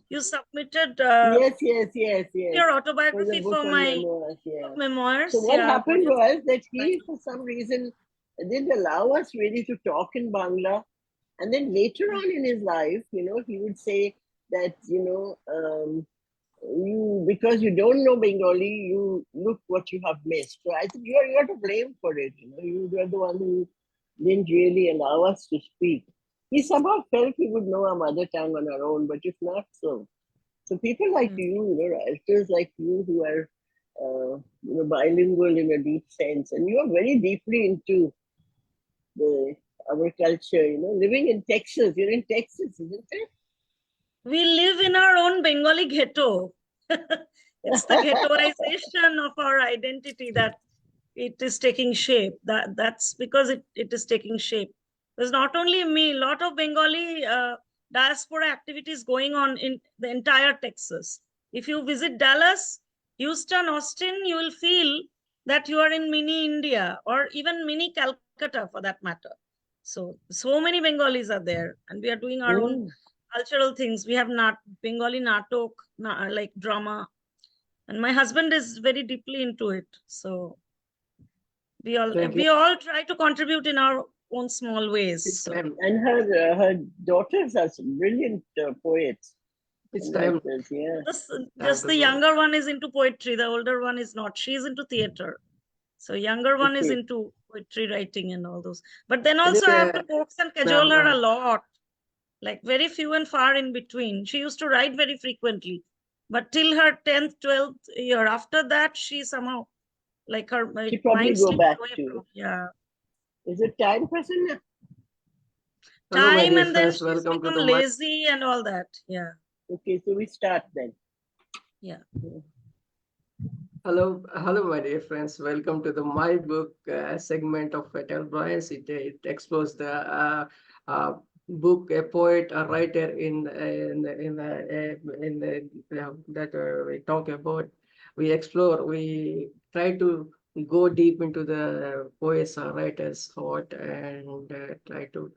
you submitted Yes. your For the autobiography book for on my memoirs, yeah. So memoirs. what Yeah, happened audience. was that he, for some reason, didn't allow us really to talk in Bangla. And then later on in his life, he would say that, you, because you don't know Bengali, you look what you have missed. So I think you're to blame for it. You were the one who didn't really allow us to speak. He somehow felt we would know our mother tongue on our own, but it's not so. So people like writers like you who are, bilingual in a deep sense, and you are very deeply into the our culture. Living in Texas, you're in Texas, isn't it? We live in our own Bengali ghetto. It's the ghettoization of our identity that it is taking shape. That's because it is taking shape. There's not only me, a lot of Bengali diaspora activities going on in the entire Texas. If you visit Dallas, Houston, Austin, you will feel that you are in mini India or even mini Calcutta for that matter. So many Bengalis are there, and we are doing our own Mm. cultural things. We have not Bengali natok, like drama, and my husband is very deeply into it. So we all Thank you. we all try to contribute in our own small ways. It's So time. And her daughters are some brilliant poets It's and time. writers. Yeah. just to the go. younger one is into poetry, the older one is not. She's into theater. So younger one is Okay. into poetry writing and all those. But then I also think, I have to coax and cajole ma'am, her a lot, like very few and far in between. She used to write very frequently, but till her 10th, 12th year, after that, she somehow, like her She probably mind go slipped back away to. from, yeah, Is it time, Prasanna? hello, my time, dear and then friends. she's Welcome to become the lazy and all that. Yeah, Okay, so we start then. yeah. Hello, my dear friends. Welcome to the My Book segment of Fatal Brilliance. It explores the book, a poet, a writer that we talk about. We explore. We try to go deep into the poets or writers' thought and try to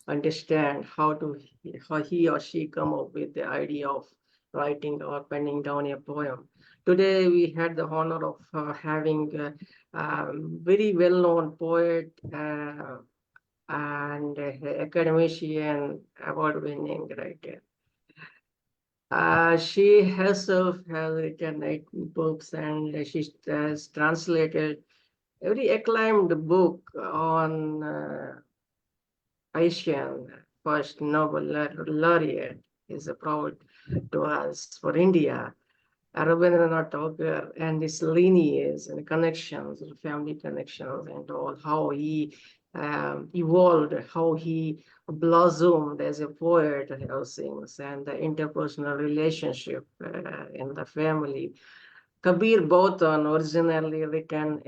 understand how he or she come up with the idea of writing or penning down a poem. Today, we had the honor of having a very well-known poet and academician, award-winning writer. She herself has written 8 books, and she has translated a very acclaimed book on Asian first Nobel laureate. Is proud to us for India. Rabindranath Tagore and his lineage and connections, family connections, and all, how he evolved, how he blossomed as a poet, how things, and the interpersonal relationship in the family. Kabir Bautan, originally written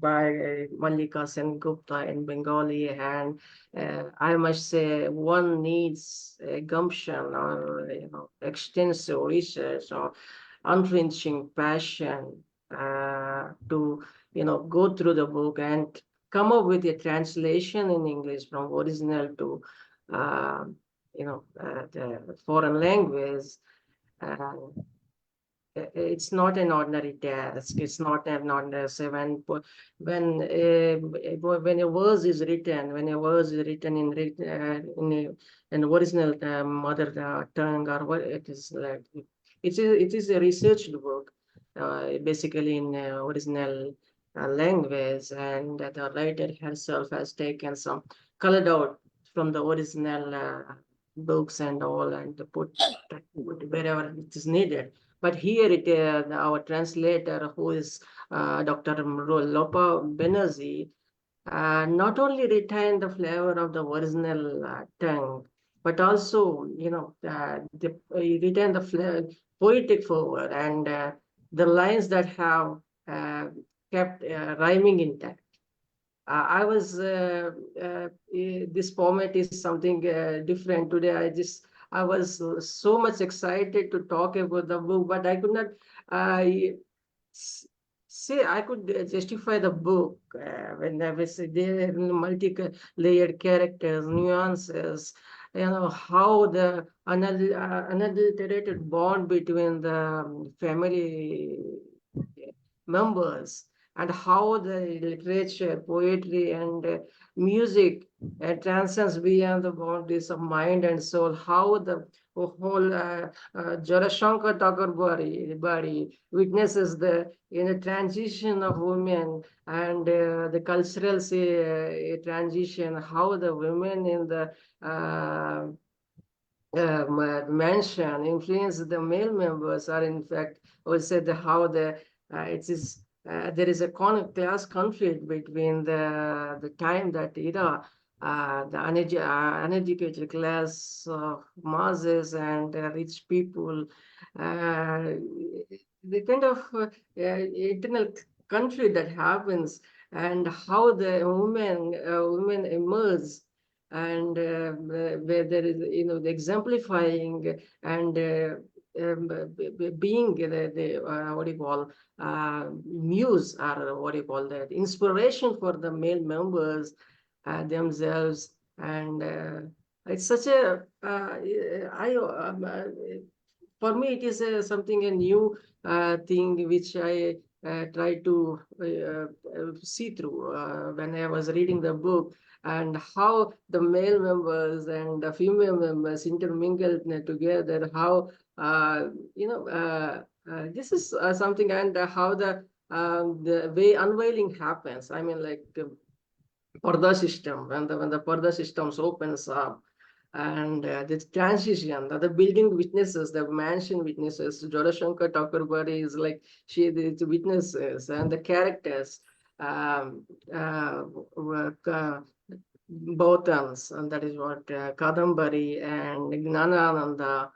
by Mallika Sengupta in Bengali, and I must say one needs gumption or extensive research or unflinching passion to go through the book and come up with a translation in English from original to uh, the foreign language. Uh, it's not an ordinary task. It's not an ordinary when a verse is written, in original mother tongue, or what it is like, it is a researched book, basically in original language, and the writer herself has taken some colored out from the original books and all, and put wherever it is needed. But here our translator, who is Dr. Lopa Banerjee, not only retain the flavor of the original tongue, but also, retain the poetic fervor and the lines that have uh, kept rhyming intact. I was this format is something different today. I was so much excited to talk about the book, but I could not uh, s- say I could justify the book when I was there, multi-layered characters, nuances, how the unadulterated bond between the family members, and how the literature, poetry, and music transcends beyond the boundaries of mind and soul. How the whole Jarashankar Thakur body witnesses the transition of women, and the cultural transition, how the women in the mansion influence the male members, are in fact also how it is there is a class conflict between the time that the uneducated class of masses and rich people, uh, the kind of internal conflict that happens, and how the women emerge, and where there is the exemplifying, and being the what do you call muse, or what do you call that, inspiration for the male members themselves. And it's such a I for me it is something a new thing which I try to see through when I was reading the book, and how the male members and the female members intermingled together, how this is something, and how the way unveiling happens. I mean, like Parda system, when the Parda systems opens up, and the transition, the building witnesses, the mansion witnesses, Jorashankar Thakurbari is like the witnesses, and the characters, um, uh, Bhautans, and that is what Kadambari and Gnanananda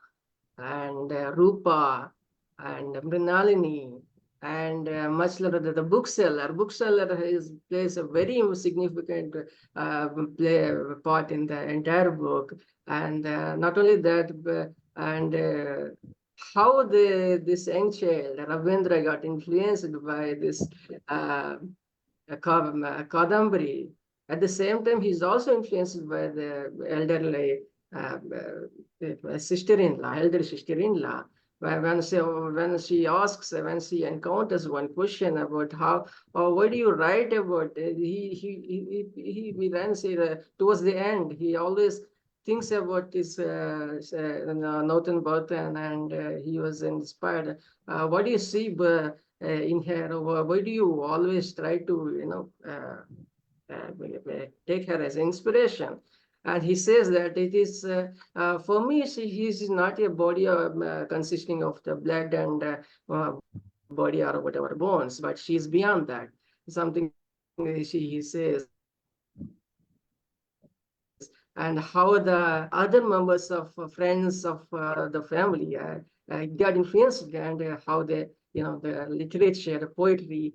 and Rupa and Mrinalini, and much later the bookseller. Bookseller plays a very significant part in the entire book, and not only that, and how this young child Ravindra got influenced by this Kadambari. At the same time, he's also influenced by the elderly sister-in-law, elder sister-in-law. When she encounters one question about how, or what do you write about? He then say towards the end, he always thinks about his Northern Bhutan, and he was inspired. What do you see in her? Why do you always try to, take her as inspiration? And he says that it is, for me, he is not a body consisting of the blood and body or whatever bones, but she is beyond that. Something he says, and how the other members of friends of the family got influenced, and how the literature, the poetry,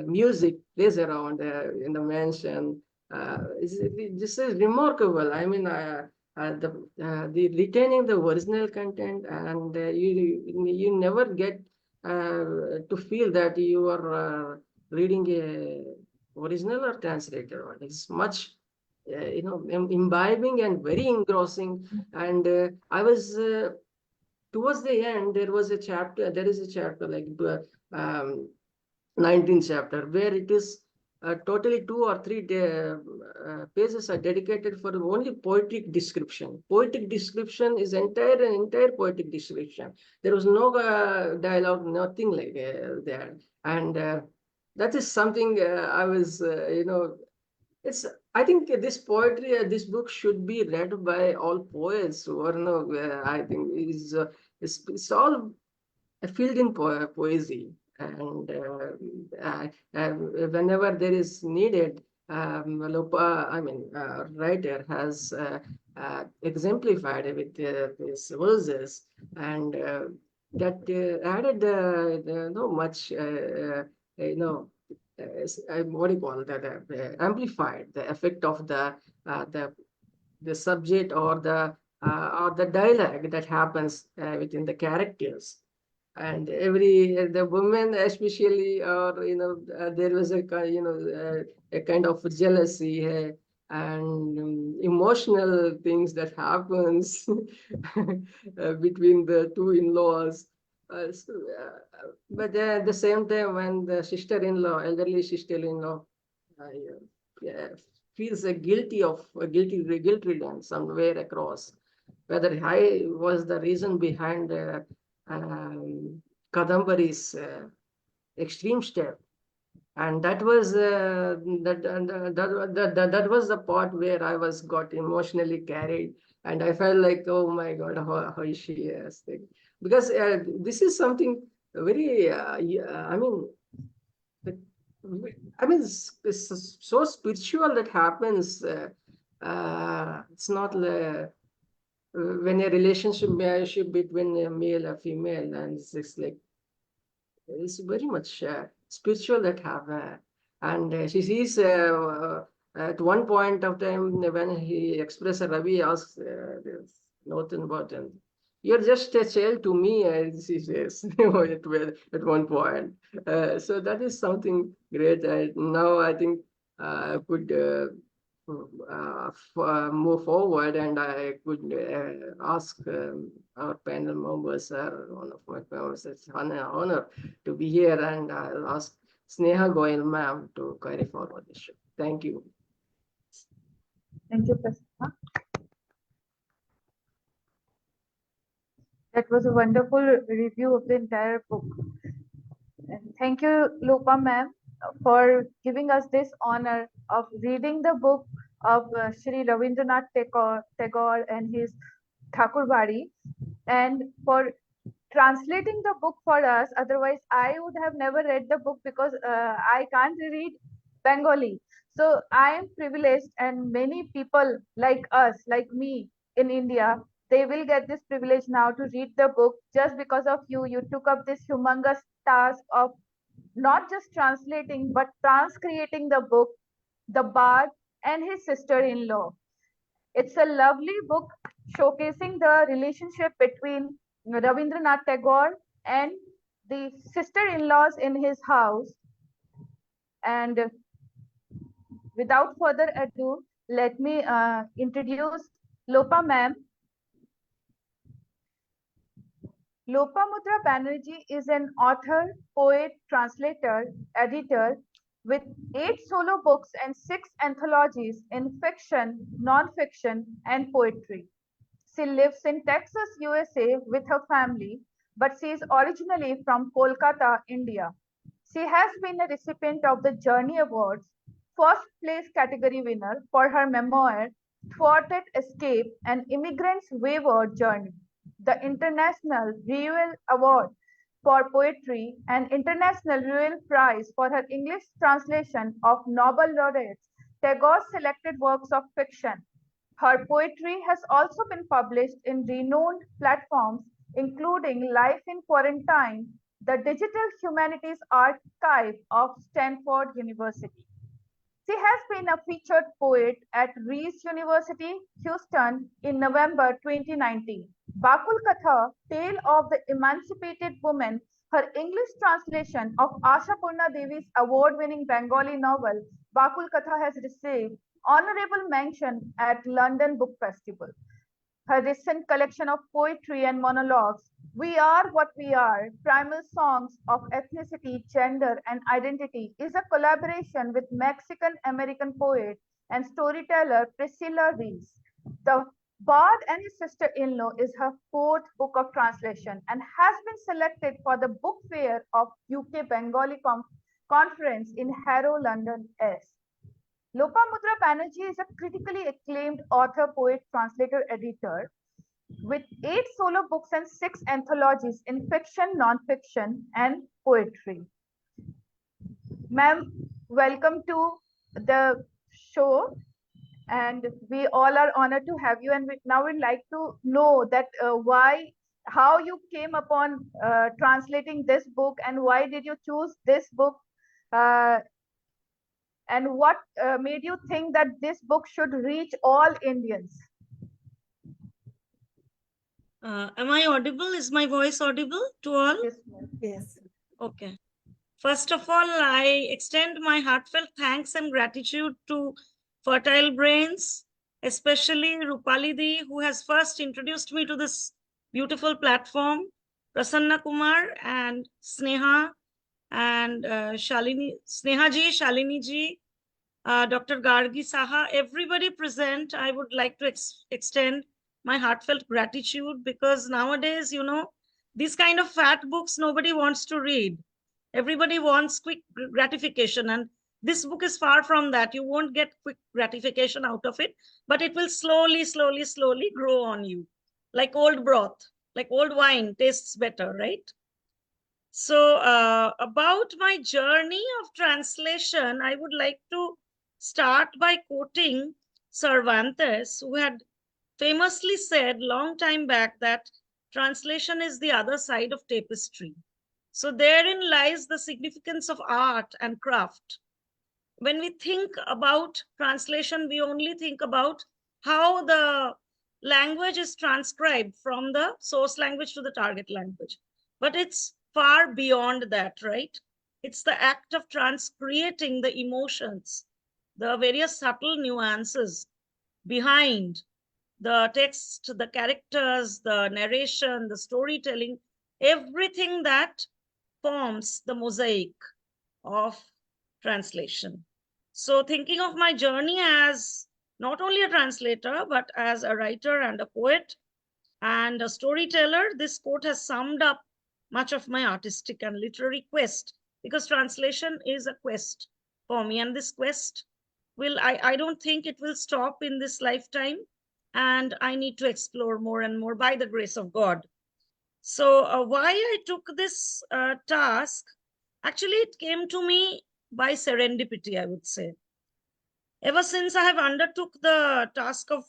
music plays around in the mansion. This is remarkable. I mean, the retaining the original content, and you never get to feel that you are reading a original or translated one. It's much imbibing and very engrossing. And I was towards the end, there is a chapter like 19th chapter, where it is totally 2 or 3 pages are dedicated for only poetic description. Poetic description is entire poetic description. There was no dialogue, nothing like there. And that is something I was, it's. I think this poetry, this book should be read by all poets, or I think it's all filled in poesy, and whenever there is needed, writer has exemplified with these verses, and that added much what do you call that? Amplified the effect of the subject, or the dialogue that happens within the characters. And the women especially, or there was a kind of jealousy, and emotional things that happens between the two in-laws. But at the same time, when the sister-in-law, elderly sister-in-law, yeah, feels a guilt ridden somewhere across, whether I was the reason behind Kadambari's extreme step. And that was that was the part where I was got emotionally carried, and I felt like, oh my God, how is she? Yes, because this is something very. I mean, it's so spiritual that happens. It's not when a relationship between a male and female, and it's like it's very much spiritual that have and she sees at one point of time when he expressed Ravi asks nothing about him. You're just a child to me, she says at one point. So that is something great. Now I think I could move forward, and I could ask our panel members, one of my members, it's an honor to be here, and I'll ask Sneha Goel ma'am to carry forward the show. Thank you. Thank you, Prasanna. That was a wonderful review of the entire book. And thank you, Lopa ma'am, for giving us this honor of reading the book of Shri Ravindranath Tagore and his Thakurbari, and for translating the book for us. Otherwise, I would have never read the book because I can't read Bengali. So I am privileged, and many people like us, like me in India, they will get this privilege now to read the book just because of you. You took up this humongous task of not just translating but transcreating the book, The Bard and His Sister-in-Law. It's a lovely book showcasing the relationship between Ravindranath Tagore and the sister-in-laws in his house. And without further ado, let me introduce Lopa ma'am. Lopamudra Banerjee is an author, poet, translator, editor with 8 solo books and 6 anthologies in fiction, non-fiction, and poetry. She lives in Texas, USA with her family, but she is originally from Kolkata, India. She has been a recipient of the Journey Awards, first place category winner for her memoir, Thwarted Escape, An Immigrant's Wayward Journey, the International Reuel Award for Poetry, and International Reuel Prize for her English translation of Nobel laureates Tagore's selected works of fiction. Her poetry has also been published in renowned platforms, including Life in Quarantine, the Digital Humanities Archive of Stanford University. She has been a featured poet at Rees University, Houston in November 2019. Bakul Katha, Tale of the Emancipated Woman, her English translation of Asha Purna Devi's award-winning Bengali novel, Bakul Katha, has received honorable mention at London Book Festival. Her recent collection of poetry and monologues, We Are What We Are, Primal Songs of Ethnicity, Gender, and Identity, is a collaboration with Mexican-American poet and storyteller Priscilla Rees. The Bard and His Sister-in-Law is her 4th book of translation and has been selected for the Book Fair of UK Bengali Conference in Harrow, London, S. Lopamudra Banerjee is a critically acclaimed author, poet, translator, editor with 8 solo books and 6 anthologies in fiction, non-fiction, and poetry. Ma'am, welcome to the show, and we all are honored to have you. And now we'd like to know that how you came upon translating this book, and why did you choose this book? And what made you think that this book should reach all Indians? Am I audible? Is my voice audible to all? Yes. Yes. Okay. First of all, I extend my heartfelt thanks and gratitude to fertile brains, especially Rupali Di, who has first introduced me to this beautiful platform, Prasanna Kumar and Sneha and Sneha ji, Shalini ji, Dr. Gargi Saha, everybody present. I would like to extend my heartfelt gratitude, because nowadays, these kind of fat books nobody wants to read. Everybody wants quick gratification, and this book is far from that. You won't get quick gratification out of it, but it will slowly, slowly, slowly grow on you. Like old broth, like old wine tastes better, right? So about my journey of translation, I would like to start by quoting Cervantes, who had famously said long time back that translation is the other side of tapestry. So therein lies the significance of art and craft. When we think about translation, we only think about how the language is transcribed from the source language to the target language. But it's far beyond that, right? It's the act of transcreating the emotions, the various subtle nuances behind the text, the characters, the narration, the storytelling, everything that forms the mosaic of translation. So thinking of my journey as not only a translator, but as a writer and a poet and a storyteller, this quote has summed up much of my artistic and literary quest, because translation is a quest for me. And this quest I don't think it will stop in this lifetime. And I need to explore more and more by the grace of God. So why I took this task, actually it came to me by serendipity, I would say. Ever since I have undertook the task of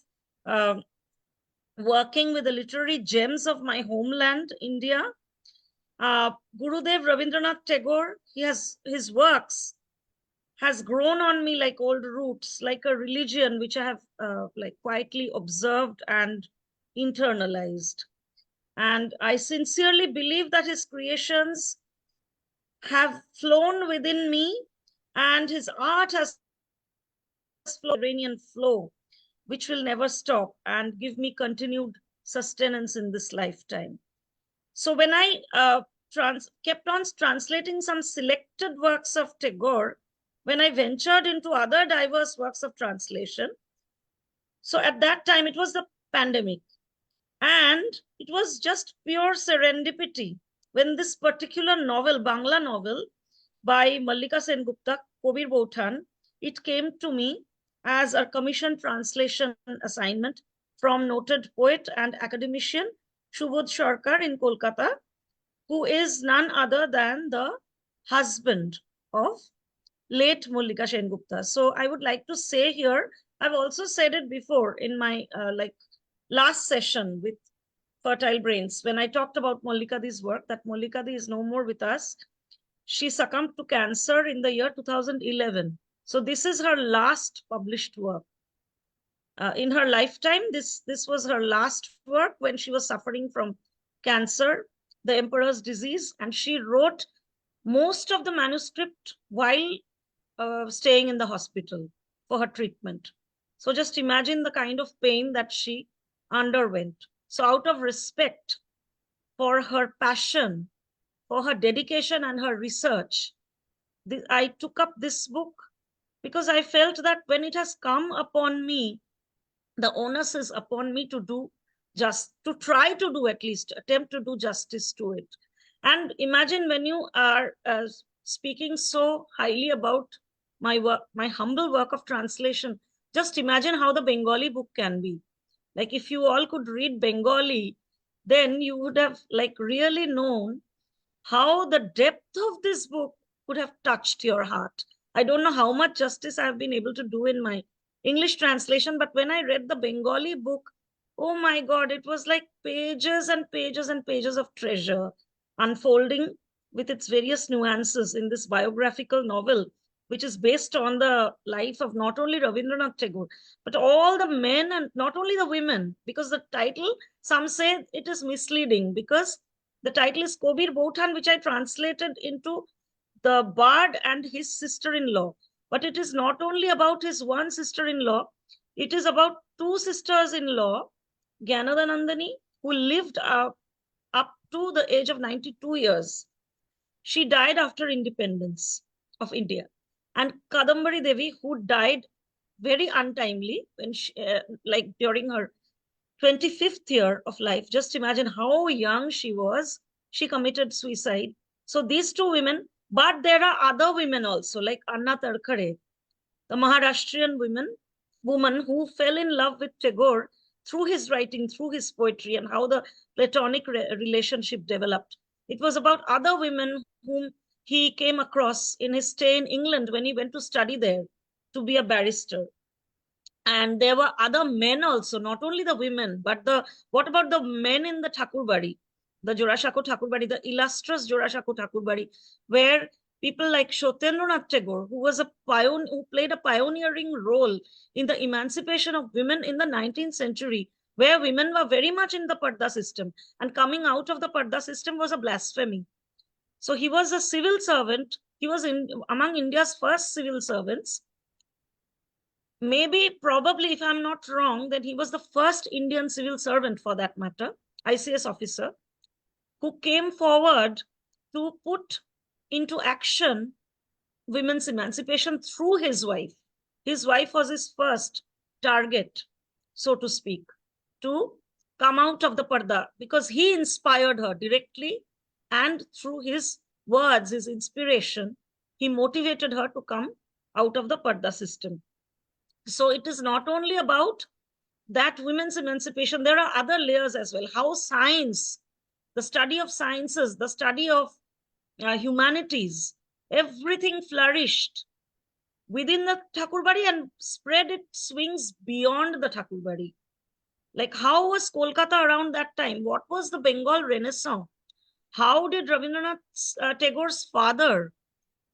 working with the literary gems of my homeland, India, Gurudev Rabindranath Tagore, his works has grown on me like old roots, like a religion which I have like quietly observed and internalized. And I sincerely believe that his creations have flown within me, and his art has flown Iranian flow, which will never stop and give me continued sustenance in this lifetime. So when I kept on translating some selected works of Tagore, when I ventured into other diverse works of translation, so at that time it was the pandemic, and it was just pure serendipity when this particular novel, Bangla novel by Mallika Sengupta, Kobir Bautan, it came to me as a commissioned translation assignment from noted poet and academician Subodh Sircar in Kolkata, who is none other than the husband of late Mallika Sengupta. So I would like to say here, I've also said it before in my last session with Fertile Brains, when I talked about Mallika Di's work, that Mallika Di is no more with us. She succumbed to cancer in the year 2011. So this is her last published work. In her lifetime, this was her last work when she was suffering from cancer, the emperor's disease, and she wrote most of the manuscript while staying in the hospital for her treatment. So just imagine the kind of pain that she underwent. So out of respect for her passion, for her dedication and her research, I took up this book because I felt that when it has come upon me, the onus is upon me to try to do, at least attempt to do justice to it. And imagine when you are speaking so highly about my work, my humble work of translation, just imagine how the Bengali book can be. Like if you all could read Bengali, then you would have like really known how the depth of this book would have touched your heart. I don't know how much justice I've been able to do in my English translation, but when I read the Bengali book, oh my God, it was like pages and pages and pages of treasure unfolding with its various nuances in this biographical novel, which is based on the life of not only Rabindranath Tagore, but all the men and not only the women, because the title, some say it is misleading because the title is Kobir Bautan, which I translated into the bard and his sister-in-law. But it is not only about his one sister-in-law, it is about two sisters-in-law, Gyanada who lived up to the age of 92 years. She died after independence of India. And Kadambari Devi, who died very untimely when she, like during her 25th year of life. Just imagine how young she was. She committed suicide. So these two women, but there are other women also, like Anna Tarkare, the Maharashtrian woman who fell in love with Tagore through his writing, through his poetry, and how the platonic relationship developed. It was about other women whom he came across in his stay in England when he went to study there to be a barrister. And there were other men also, not only the women, but what about the men in the Thakurbari, the Jorashako Thakurbari, the illustrious Jorashako Thakurbari, where people like Shotendranath Tagore, who played a pioneering role in the emancipation of women in the 19th century, where women were very much in the Parda system, and coming out of the Parda system was a blasphemy. So he was a civil servant. He was among India's first civil servants. Maybe, probably, if I'm not wrong, that he was the first Indian civil servant, for that matter, ICS officer, who came forward to put into action women's emancipation through his wife. His wife was his first target, so to speak, to come out of the Parda, because he inspired her directly, and through his words, his inspiration, he motivated her to come out of the Parda system. So it is not only about that women's emancipation, there are other layers as well. How science, the study of sciences, the study of humanities, everything flourished within the Thakurbari and spread its wings beyond the Thakurbari. Like, how was Kolkata around that time? What was the Bengal Renaissance? How did Rabindranath Tagore's father,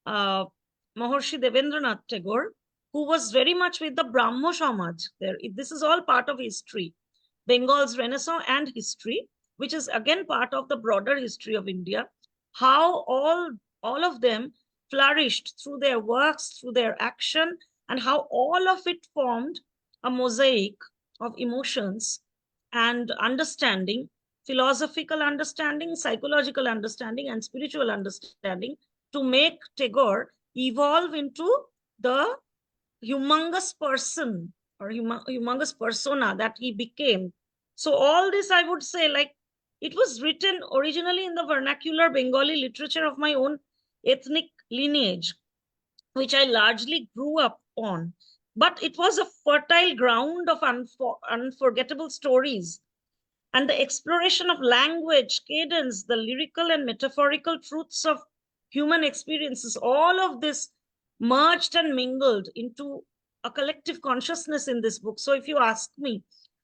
Mahorshi Devendranath Tagore, who was very much with the Brahmo Samaj there? This is all part of history, Bengal's Renaissance and history, which is again part of the broader history of India. How all of them flourished through their works, through their action, and how all of it formed a mosaic of emotions and understanding, philosophical understanding, psychological understanding, and spiritual understanding, to make Tagore evolve into the humongous person or humongous persona that he became. So all this, I would say, like, it was written originally in the vernacular Bengali literature of my own ethnic lineage, which I largely grew up on. But it was a fertile ground of unforgettable stories. And the exploration of language, cadence, the lyrical and metaphorical truths of human experiences, all of this merged and mingled into a collective consciousness in this book. So if you ask me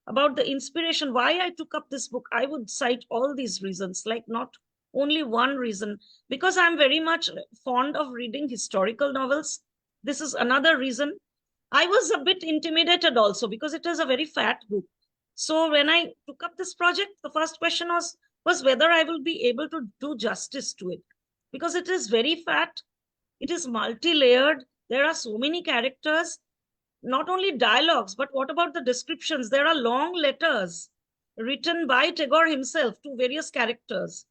about the inspiration, why I took up this book, I would cite all these reasons, like not only one reason, because I'm very much fond of reading historical novels. This is another reason. I was a bit intimidated also because it is a very fat book. So when I took up this project, the first question was whether I will be able to do justice to it, because it is very fat. It is multi-layered. There are so many characters, not only dialogues, but what about the descriptions? There are long letters written by Tagore himself to various characters,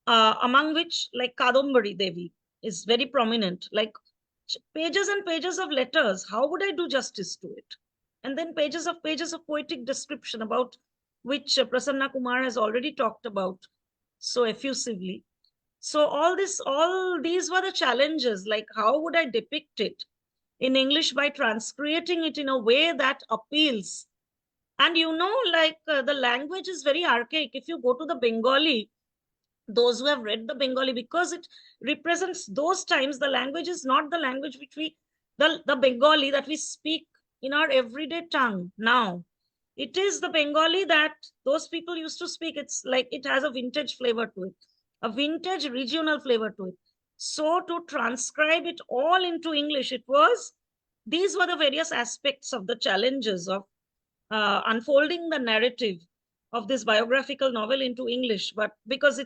among which, like, Kadambari Devi is very prominent, like pages and pages of letters. How would I do justice to it? And then pages of poetic description, about which Prasanna Kumar has already talked about so effusively. So all these were the challenges, like how would I depict it in English by transcreating it in a way that appeals. And the language is very archaic. If you go to the Bengali, those who have read the Bengali, because it represents those times, the language is not the language which the Bengali that we speak in our everyday tongue now. It is the Bengali that those people used to speak. It's like it has a vintage flavor to it, a vintage regional flavor to it. So to transcribe it all into English, these were the various aspects of the challenges of unfolding the narrative of this biographical novel into English. But because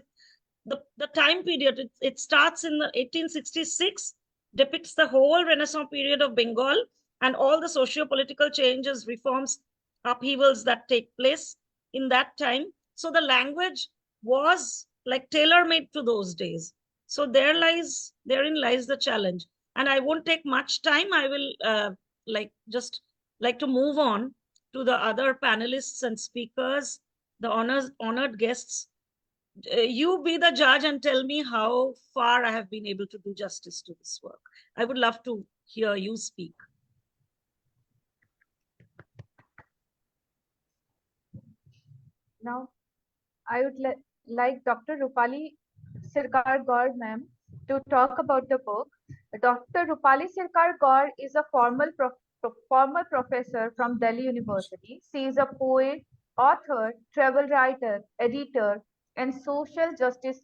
the time period, it starts in the 1866 depicts the whole Renaissance period of Bengal and all the socio-political changes, reforms, upheavals that take place in that time. So the language was like tailor-made to those days. So therein lies the challenge. And I won't take much time. I will just like to move on to the other panelists and speakers, the honored guests. You be the judge and tell me how far I have been able to do justice to this work. I would love to hear you speak. Now, I would like Dr. Rupali Sircar Gaur, ma'am, to talk about the book. Dr. Rupali Sircar Gaur is a former professor from Delhi University. She is a poet, author, travel writer, editor, and social justice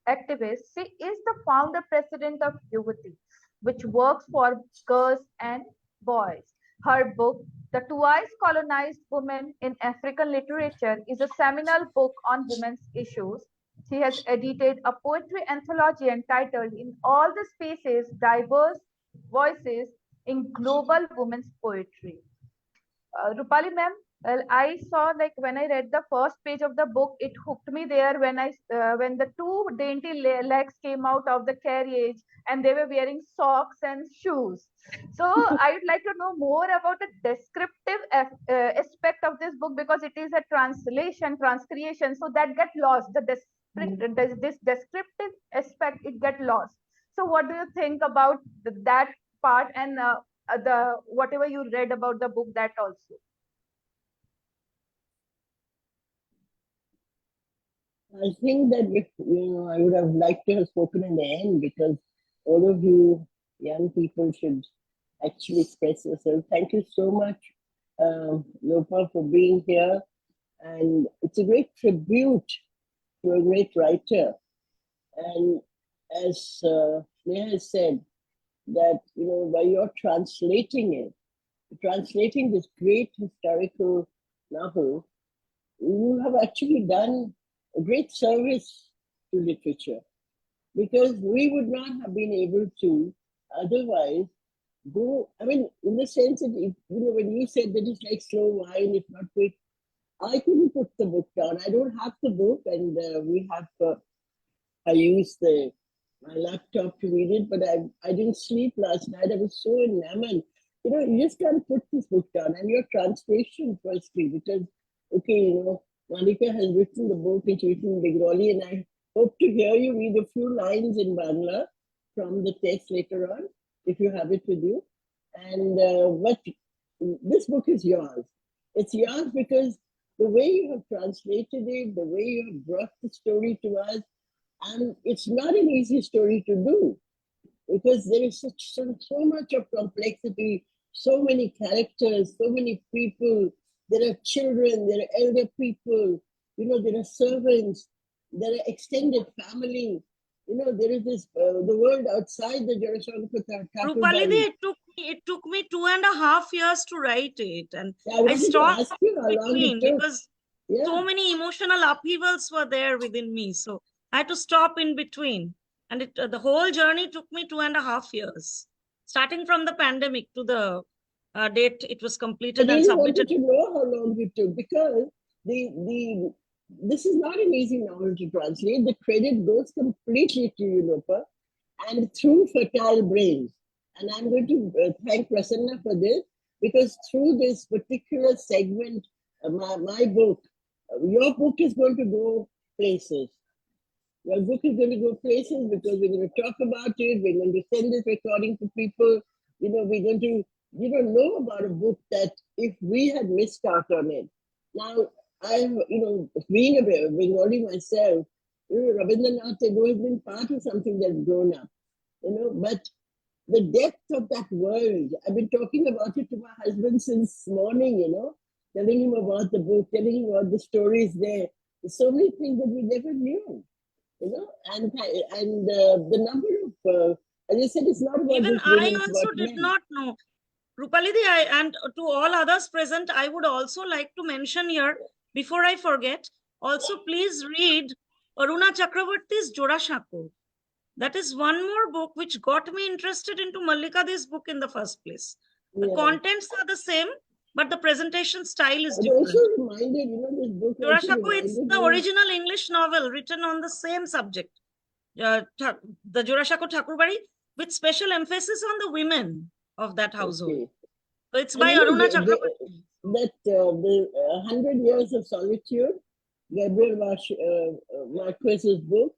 activist. She is the founder president of Yuvati, which works for girls and boys. Her book, The Twice Colonized Women in African Literature, is a seminal book on women's issues. She has edited a poetry anthology entitled In All the Spaces, Diverse Voices in Global Women's Poetry. Rupali ma'am, well, I saw like when I read the first page of the book, it hooked me there when the two dainty legs came out of the carriage and they were wearing socks and shoes. So I would like to know more about the descriptive aspect of this book because it is a translation, transcreation, so that get lost. This descriptive aspect it get lost. So what do you think about that part and the whatever you read about the book that also? I think that if, I would have liked to have spoken in the end because all of you young people should actually express yourself. Thank you so much, Lopa, for being here. And it's a great tribute to a great writer. And as Sneha said, that, by your translating this great historical novel, you have actually done a great service to literature because we would not have been able to otherwise go. I mean, in the sense that, when you said that it's like slow wine, it's not quick, I couldn't put the book down. I don't have the book, and I used my laptop to read it, but I didn't sleep last night. I was so enamored. You just can't put this book down. And your translation, firstly, because, okay, Mallika has written the book, it's written in Bengali, and I hope to hear you read a few lines in Bangla from the text later on, if you have it with you. And but this book is yours. It's yours because the way you have translated it, the way you have brought the story to us, and it's not an easy story to do because there is so much of complexity, so many characters, so many people. There are children, there are elder people, there are servants, there are extended family. There is this the world outside the jurisdiction. Rupalidi, it took me 2.5 years to write it, and I stopped between because so many emotional upheavals were there within me. So I had to stop in between, and the whole journey took me 2.5 years, starting from the pandemic to the date it was completed and submitted. I wanted to know how long it took because this is not an easy novel to translate. The credit goes completely to you, Lopa, and through fertile brains. And I'm going to thank Prasanna for this because through this particular segment, my book, your book is going to go places. Your book is going to go places because we're going to talk about it. We're going to send this recording to people. We're going to, know about a book that if we had missed out on it. Now, I'm, being a Bengali myself, Rabindranath Tagore has been part of something that's grown up, but the depth of that world, I've been talking about it to my husband since morning, telling him about the book, telling him about the stories there. There's so many things that we never knew, and the number of, as I said, it's not about even just women, I also did not know. Rupalidi, and to all others present, I would also like to mention here, before I forget, also please read Aruna Chakravarti's Jora Shako. That is one more book which got me interested into Mallika, this book in the first place. The Yeah. contents are the same, but the presentation style is It different. also reminded, this book also Jurashaku, it's reminded the me. original English novel written on the same subject. The Jurashaku Thakurbari, with special emphasis on the women of that household. Okay. So it's And by Aruna Chakrabarti. that the 100 Years of Solitude, Gabriel Marquez's book,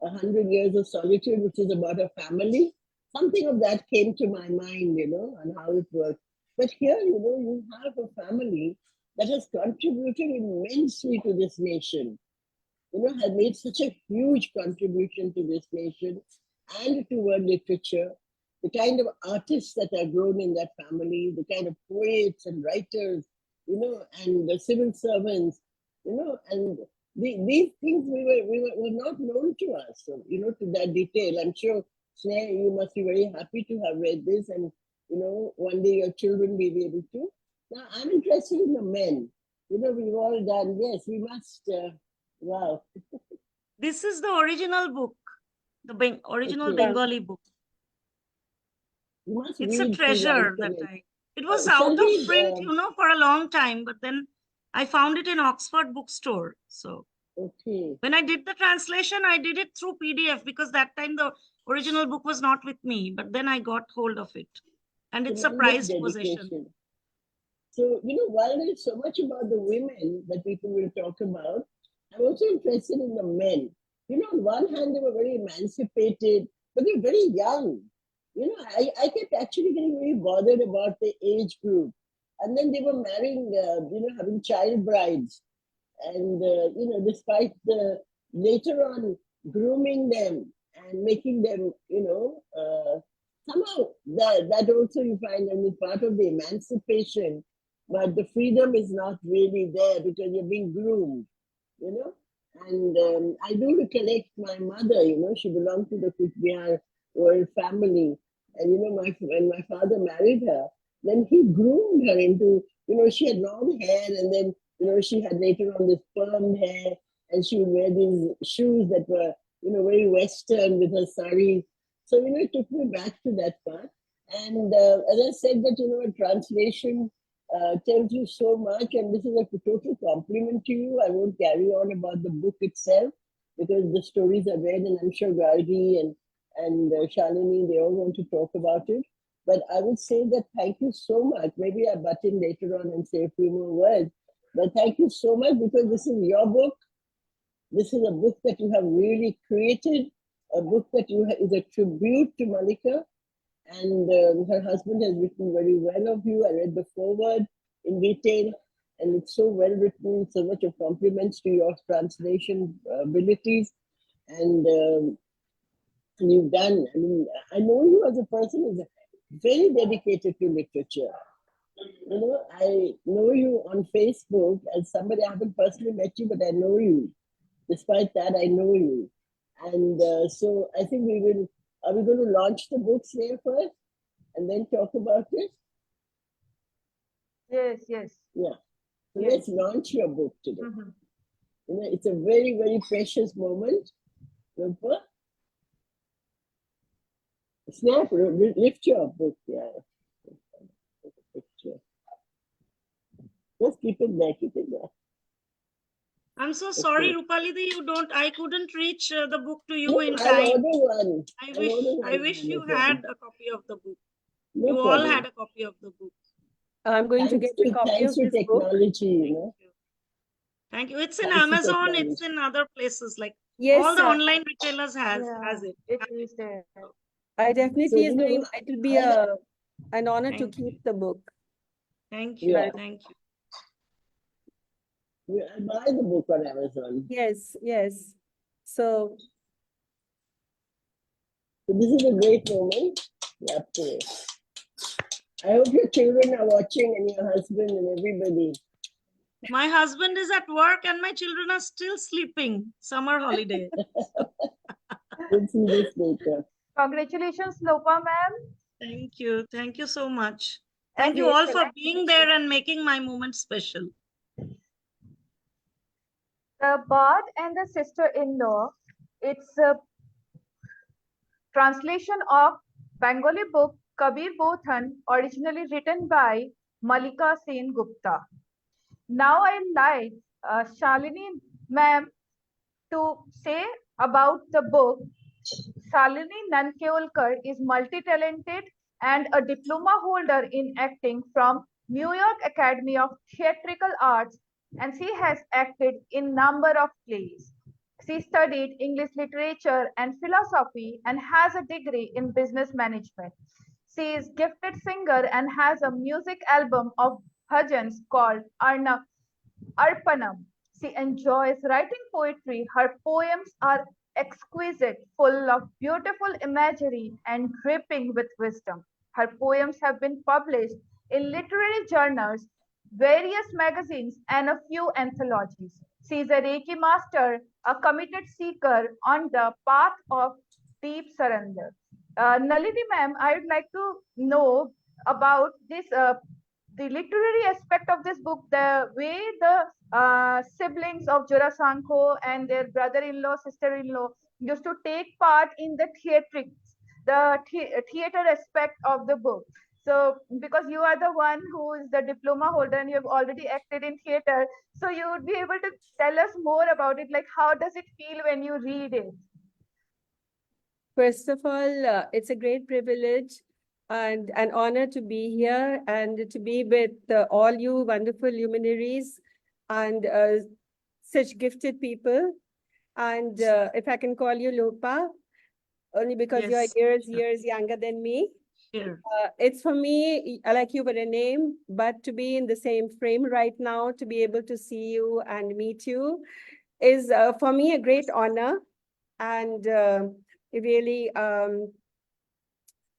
100 Years of Solitude, which is about a family. Something of that came to my mind, and how it works. But here, you have a family that has contributed immensely to this nation, has made such a huge contribution to this nation and to world literature. The kind of artists that are grown in that family, the kind of poets and writers, and the civil servants, and these things were not known to us, so, to that detail. I'm sure, Sneha, you must be very happy to have read this, and, one day your children will be able to. Now, I'm interested in the men. We've all done, yes, we must, wow. This is the original book, the original Okay. Bengali book. You must It's a read treasure through that it was shall out of we, print, for a long time, but then I found it in Oxford bookstore. So Okay. when I did the translation, I did it through PDF because that time the original book was not with me, but then I got hold of it. And it's a Tremendous prized possession. dedication. So, while there's so much about the women that people will talk about, I'm also interested in the men. On one hand, they were very emancipated, but they're very young. I kept actually getting very bothered about the age group. And then they were marrying, having child brides. And, despite the later on grooming them and making them, somehow that also you find is part of the emancipation, but the freedom is not really there because you're being groomed, And I do recollect my mother, she belonged to the Kuchbihar royal family. And, when my father married her, then he groomed her into, she had long hair, and then, she had later on this permed hair, and she would wear these shoes that were, very Western with her sari. So, it took me back to that part. And as I said that, a translation tells you so much, and this is a total compliment to you. I won't carry on about the book itself because the stories are read, and I'm sure Gargi and Shalini, they all want to talk about it. But I would say that thank you so much. Maybe I'll butt in later on and say a few more words. But thank you so much because this is your book. This is a book that you have really created, a book that is a tribute to Mallika. And her husband has written very well of you. I read the foreword in detail, and it's so well written, so much of compliments to your translation abilities. And you've done, I know you as a person who's very dedicated to literature. I know you on Facebook as somebody, I haven't personally met you, but I know you. Despite that, I know you. And so I think are we going to launch the books there first and then talk about it? Yes, yes. Yeah. So Yes. let's launch your book today. It's a very, very precious moment. Remember? Snap, lift your book. Yeah. Just keep it there, keep it there. I'm so sorry, Rupalidi, I couldn't reach the book to you in I'll time. order one. I wish you had a copy of the book. No you problem. all had a copy of the book. I'm going to get a copy of this book. Technology, Thank you. It's in Thanks to Amazon. technology. It's in other places. Like Yes, all the online retailers has it. It is there. I definitely So, agree. It will be an honor to keep the book. Thank you. Yeah. Thank you. I buy the book on Amazon. Yes, yes. So this is a great moment. Absolutely. I hope your children are watching and your husband and everybody. My husband is at work and my children are still sleeping. Summer holiday. We'll see this later. Congratulations, Lopa ma'am. Thank you. Thank you so much. Thank And you all for being there and making my moment special. The bard and the sister-in-law, it's translation of Bengali book Kabir Bothan, originally written by Mallika Sengupta. Now I like Shalini ma'am to say about the book. Shalini Nandkeolyar is multi-talented and a diploma holder in acting from New York Academy of Theatrical Arts, and she has acted in number of plays. She studied English literature and philosophy and has a degree in business management. She is gifted singer and has a music album of bhajans called Arpanam. She enjoys writing poetry. Her poems are exquisite, full of beautiful imagery and dripping with wisdom. Her poems have been published in literary journals, various magazines, and a few anthologies. She is a Reiki master, a committed seeker on the path of deep surrender. Nalini ma'am, I would like to know about this the literary aspect of this book, the way the siblings of Jurasanko and their brother-in-law, sister-in-law used to take part in the theatrics, the theater aspect of the book. So, because you are the one who is the diploma holder and you have already acted in theater, so you would be able to tell us more about it. Like, how does it feel when you read it? First of all, it's a great privilege and an honor to be here and to be with all you wonderful luminaries and such gifted people. And if I can call you Lopa, only because Yes, you're sure. years younger than me. Sure. It's for me, I like you by a name, but to be in the same frame right now, to be able to see you and meet you is for me a great honor. And really,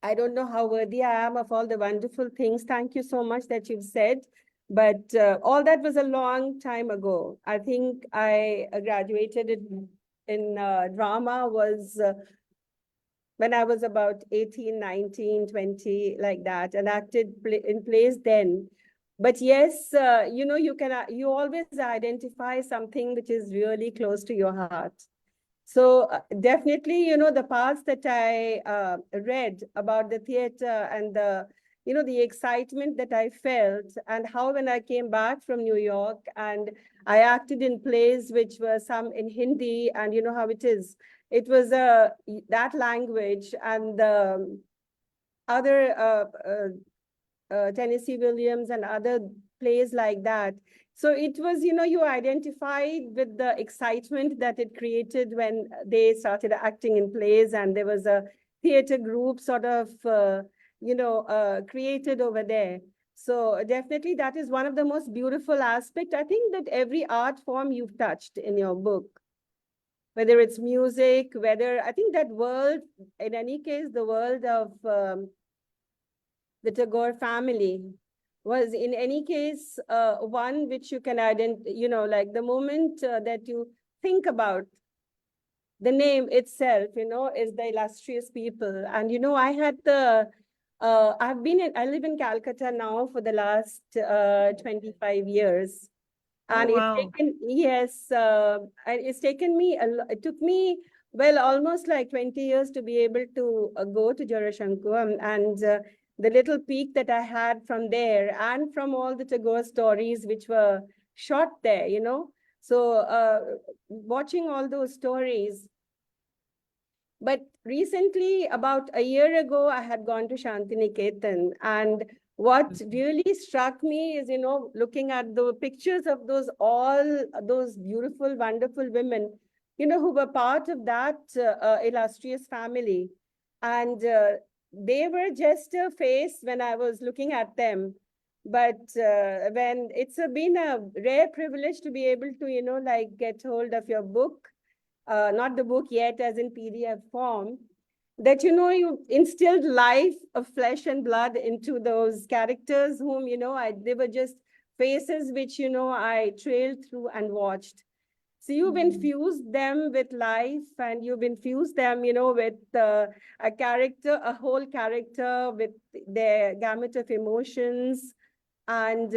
I don't know how worthy I am of all the wonderful things. Thank you so much that you've said. But all that was a long time ago. I think I graduated in drama was when I was about 18, 19, 20, like that, and acted in plays then. But yes, you know, you always identify something which is really close to your heart. So definitely, you know, the parts that I read about the theater and you know, the excitement that I felt and how when I came back from New York and I acted in plays which were some in Hindi, and you know how it is. It was that language and the other Tennessee Williams and other plays like that. So it was, you know, you identified with the excitement that it created when they started acting in plays, and there was a theater group sort of, you know, created over there. So definitely that is one of the most beautiful aspects. I think that every art form you've touched in your book, whether it's music, whether, I think that world, in any case, the world of the Tagore family was in any case one which you can identify, you know, like the moment that you think about the name itself, you know, is the illustrious people. And, you know, I had I live in Calcutta now for the last 25 years. And Oh, wow. it's taken me, it took me, well, almost like 20 years to be able to go to Jarashanko, and the little peek that I had from there and from all the Tagore stories which were shot there, you know. So watching all those stories. But recently, about a year ago, I had gone to Shantiniketan, and what really struck me is, you know, looking at the pictures of all those beautiful, wonderful women, you know, who were part of that illustrious family. And they were just a face when I was looking at them. But when been a rare privilege to be able to, you know, like get hold of your book, not the book yet as in PDF form, that, you know, you instilled life of flesh and blood into those characters whom, you know, they were just faces which, you know, I trailed through and watched. So you've infused them with life, and you've infused them, you know, with a whole character with their gamut of emotions. And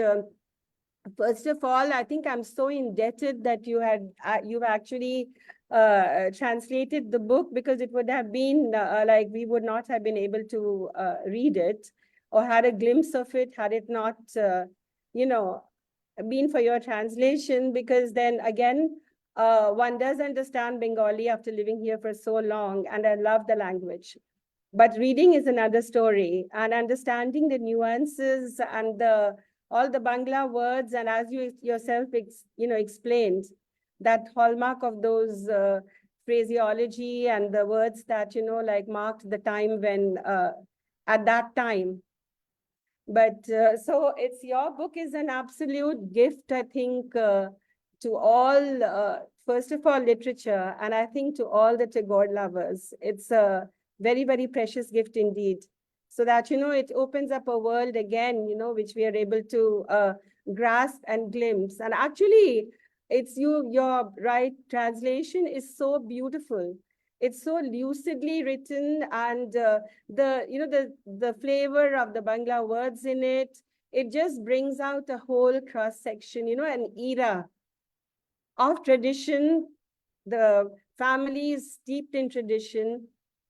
first of all, I think I'm so indebted that you've actually translated the book, because it would have been like we would not have been able to read it or had a glimpse of it had it not, you know, been for your translation. Because then again, one does understand Bengali after living here for so long, and I love the language. But reading is another story, and understanding the nuances and all the Bangla words, and as you yourself explained, that hallmark of those phraseology and the words that like marked the time when at that time. But so it's your book is an absolute gift, I think, to all, first of all, literature, and I think to all the Tagore lovers. It's a very, very precious gift indeed. So that, it opens up a world again, which we are able to grasp and glimpse. And actually, it's your right translation is so beautiful. It's so lucidly written, and the flavor of the Bangla words in it, it just brings out a whole cross section, an era of tradition, the family is steeped in tradition,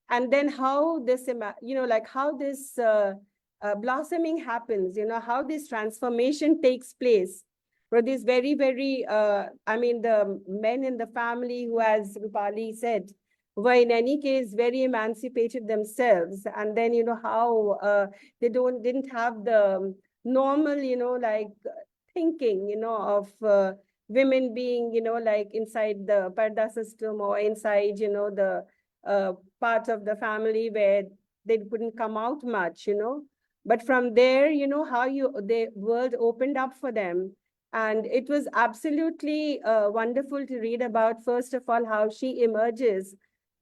and then how this, like how this blossoming happens, how this transformation takes place for these very, very, the men in the family who, as Rupali said, were in any case very emancipated themselves. And then, how they didn't have the normal, like thinking, of women being, like inside the parda system or inside, the part of the family where they couldn't come out much, But from there, how the world opened up for them. And it was absolutely wonderful to read about, first of all, how she emerges,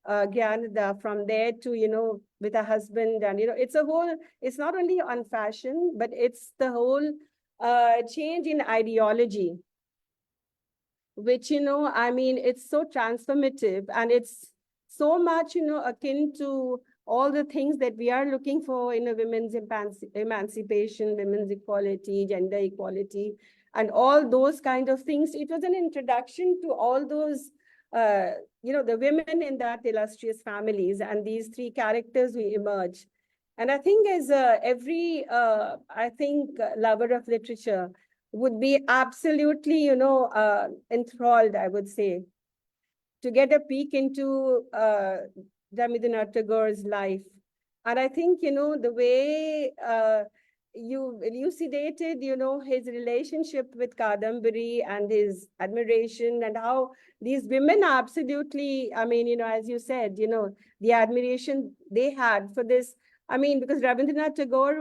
Gyanada, from there to, with her husband. And, it's not only on fashion, but it's the whole change in ideology, which, it's so transformative, and it's so much, akin to all the things that we are looking for in a women's emancipation, women's equality, gender equality, and all those kind of things. It was an introduction to all those, the women in that illustrious families, and these three characters who emerge. And I think as every, lover of literature would be absolutely, enthralled, I would say, to get a peek into Rabindranath Tagore's life. And I think, the way you elucidated, his relationship with Kadambari and his admiration, and how these women are absolutely, as you said, the admiration they had for this. Because Rabindranath Tagore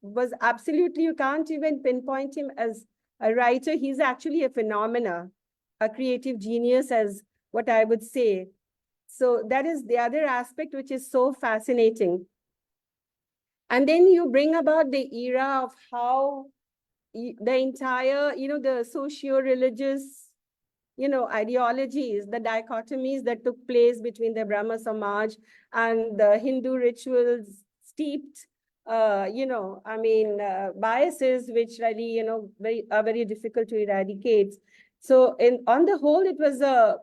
was absolutely, you can't even pinpoint him as a writer. He's actually a phenomena, a creative genius, as what I would say. So that is the other aspect, which is so fascinating. And then you bring about the era of how the entire, the socio-religious, ideologies, the dichotomies that took place between the Brahma Samaj and the Hindu rituals steeped, biases, which really, are very difficult to eradicate. So on the whole, it was a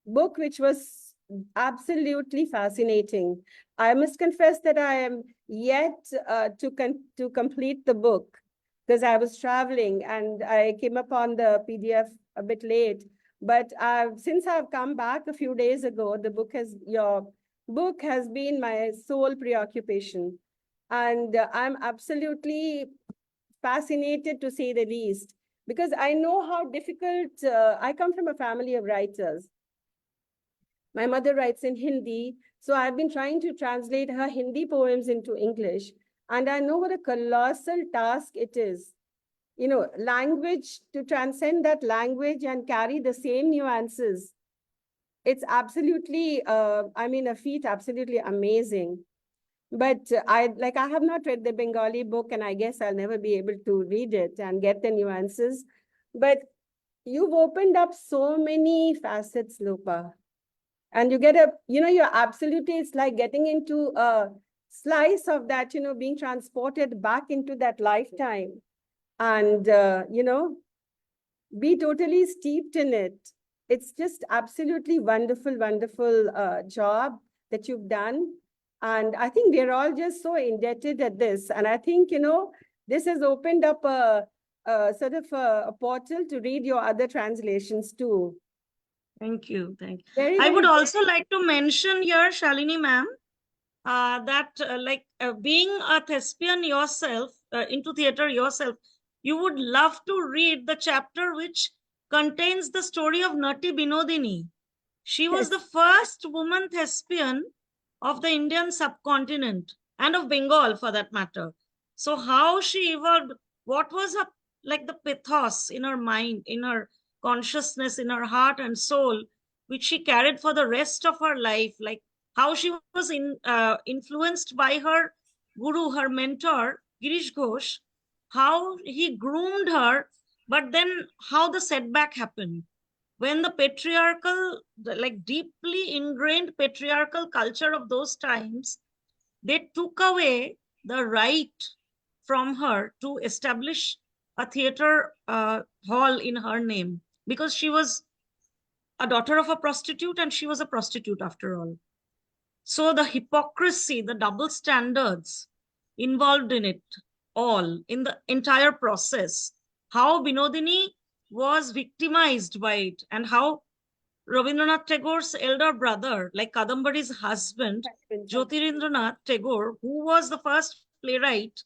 book which was absolutely fascinating. I must confess that I am yet to complete the book, because I was traveling and I came upon the PDF a bit late. But since I've come back a few days ago, your book has been my sole preoccupation. And I'm absolutely fascinated, to say the least, because I know how difficult, I come from a family of writers. My mother writes in Hindi, so I've been trying to translate her Hindi poems into English. And I know what a colossal task it is. Language, to transcend that language and carry the same nuances. It's absolutely, a feat absolutely amazing. But I have not read the Bengali book, and I guess I'll never be able to read it and get the nuances. But you've opened up so many facets, Lupa. And you get you're absolutely, it's like getting into a slice of that, being transported back into that lifetime and, be totally steeped in it. it's just absolutely wonderful, wonderful job that you've done. And I think we're all just so indebted at this. And I think, this has opened up a sort of a portal to read your other translations too. Thank you. Thank you. Very, I very would good. also like to mention here, Shalini ma'am, that being a thespian yourself, into theater yourself, you would love to read the chapter which contains the story of Nati Binodini. She was the first woman thespian of the Indian subcontinent and of Bengal for that matter. So how she evolved, what was her, like the pathos in her mind, in her consciousness, in her heart and soul, which she carried for the rest of her life, like how she was influenced by her guru, her mentor, Girish Ghosh, how he groomed her, but then how the setback happened when the patriarchal, like deeply ingrained patriarchal culture of those times, they took away the right from her to establish a theater hall in her name because she was a daughter of a prostitute and she was a prostitute after all. So the hypocrisy, the double standards involved in it all, in the entire process, how Binodini was victimized by it, and how Rabindranath Tagore's elder brother, like Kadambari's husband, Jyotirindranath Tagore, who was the first playwright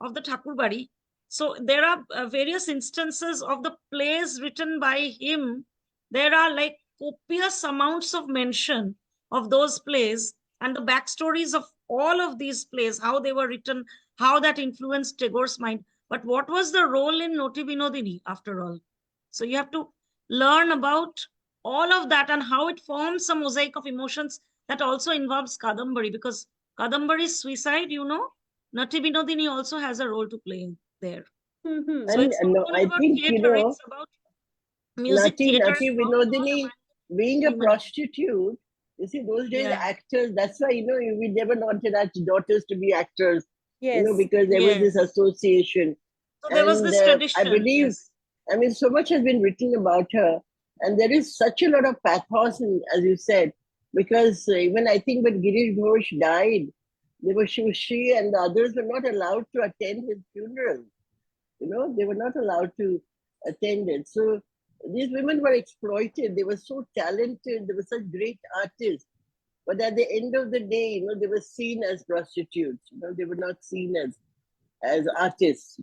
of the Thakurbari. So there are various instances of the plays written by him. There are like copious amounts of mention of those plays and the backstories of all of these plays, how they were written, how that influenced Tagore's mind. But what was the role in Noti Binodini after all? So you have to learn about all of that and how it forms a mosaic of emotions that also involves Kadambari, because Kadambari's suicide, Nati Binodini also has a role to play there. Mm-hmm. So And it's not no, only I about think, theater, it's about music, theater. Nati Vinodini being a human. prostitute, you see, those days Yeah. actors, that's why, we never wanted our daughters to be actors, Yes. because there was this Yes. association. So there was And this tradition. I believe, yes. I mean, so much has been written about her. And there is such a lot of pathos, as you said, because even I think when Girish Ghosh died, she and the others were not allowed to attend his funeral. They were not allowed to attend it. So these women were exploited. They were so talented. They were such great artists. But at the end of the day, they were seen as prostitutes. They were not seen as artists.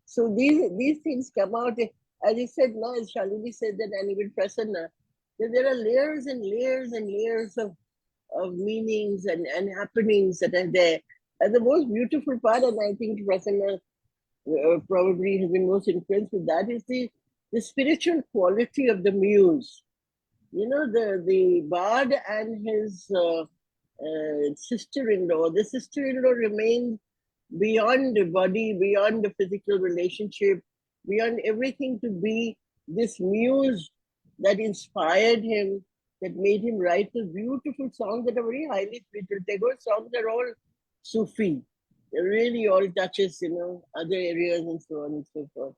So these things come out. As you said now, as Shalini said that, and even Prasanna, that there are layers and layers and layers of meanings and happenings that are there. And the most beautiful part, and I think Prasanna probably has been most influenced with that, is the spiritual quality of the muse. The bard and his sister-in-law. The sister-in-law remains beyond the body, beyond the physical relationship, beyond everything, to be this muse that inspired him, that made him write the beautiful songs that are very highly spiritual. Tagore's songs are all Sufi. It really all touches, other areas and so on and so forth.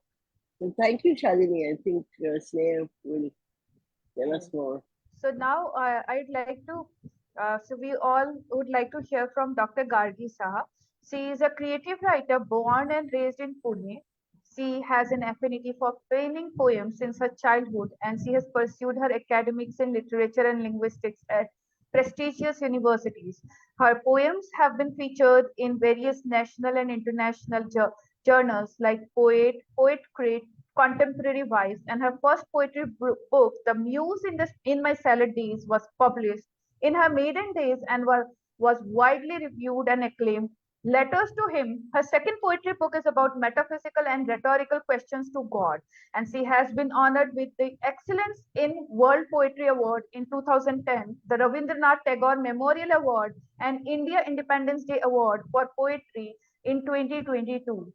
So thank you, Shalini. I think Sneha will tell us more. So now I'd like to, so we all would like to hear from Dr. Gargi Saha. She is a creative writer born and raised in Pune. She has an affinity for penning poems since her childhood, and she has pursued her academics in literature and linguistics at prestigious universities. Her poems have been featured in various national and international journals like Poet Crate, Contemporary Vice, and her first poetry book, The Muse in My Salad Days, was published in her maiden days and was widely reviewed and acclaimed. Letters to Him, her second poetry book, is about metaphysical and rhetorical questions to God, and she has been honored with the Excellence in World Poetry Award in 2010, the Rabindranath Tagore Memorial Award, and India Independence Day Award for Poetry in 2022.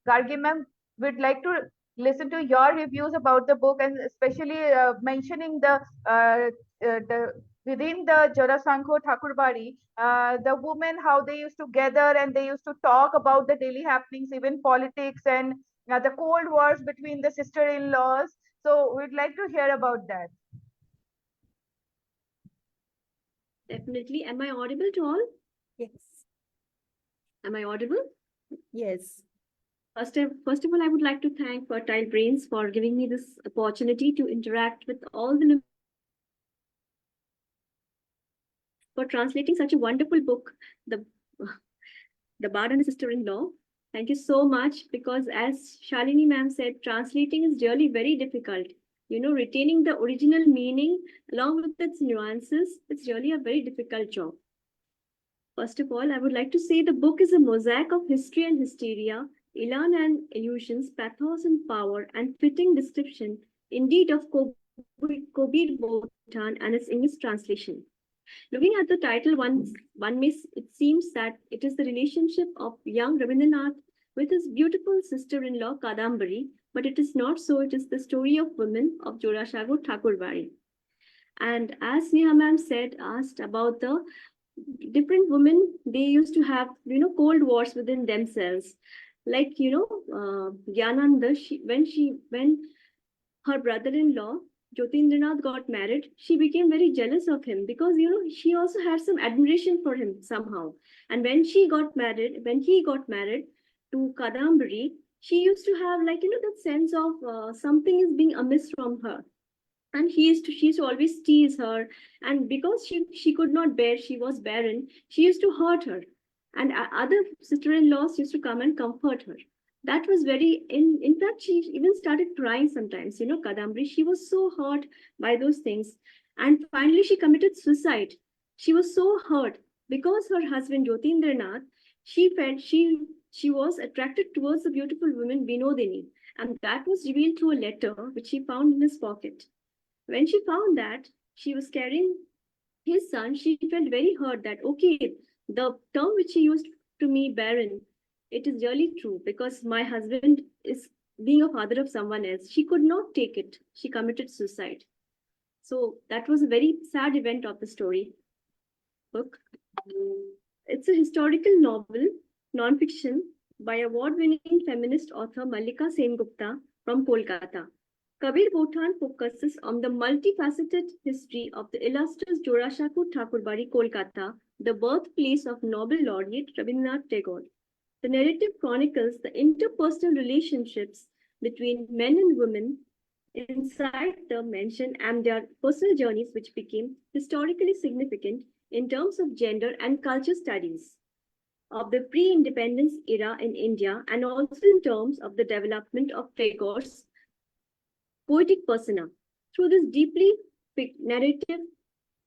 Gargi ma'am, we'd like to listen to your reviews about the book, and especially mentioning the within the Jarasankho Thakurbari, the women, how they used to gather and they used to talk about the daily happenings, even politics and the cold wars between the sister-in-laws. So we'd like to hear about that. Definitely. Am I audible to all? Yes. Am I audible? Yes. First of all, I would like to thank Fertile Brains for giving me this opportunity to interact with all the for translating such a wonderful book, the Bard and the Sister-in-Law. Thank you so much, because as Shalini ma'am said, translating is really very difficult. You know, retaining the original meaning along with its nuances, it's really a very difficult job. First of all, I would like to say the book is a mosaic of history and hysteria, elan and illusions, pathos and power, and fitting description, indeed, of Kabir Bhutan and its English translation. Looking at the title, it seems that it is the relationship of young Rabindranath with his beautiful sister-in-law Kadambari, but it is not so. It is the story of women of Jorasagar Thakurbari. And as Sneha ma'am asked about the different women, they used to have, cold wars within themselves. Like, Gyananda, when her brother-in-law Jyotindranath got married, she became very jealous of him because, she also had some admiration for him somehow. And when he got married to Kadambari, she used to have that sense of something is being amiss from her. And she used to always tease her. And because she could not bear, she was barren, she used to hurt her. And other sister-in-laws used to come and comfort her. That was in fact, she even started crying sometimes, Kadambari. She was so hurt by those things. And finally, she committed suicide. She was so hurt because her husband, Jyotindranath, she felt she was attracted towards the beautiful woman, Binodini. And that was revealed through a letter which she found in his pocket. When she found that she was carrying his son, she felt very hurt that, okay, the term which she used to me, barren, it is really true because my husband is being a father of someone else. She could not take it. She committed suicide. So that was a very sad event of the story book. It's a historical novel, non-fiction, by award-winning feminist author Mallika Sengupta from Kolkata. Kabir Bhutan focuses on the multifaceted history of the illustrious Jorasagar Thakurbari, Kolkata, the birthplace of Nobel laureate Rabindranath Tagore. The narrative chronicles the interpersonal relationships between men and women inside the mansion and their personal journeys, which became historically significant in terms of gender and culture studies of the pre-independence era in India, and also in terms of the development of Tagore's poetic persona. Through this deeply narrative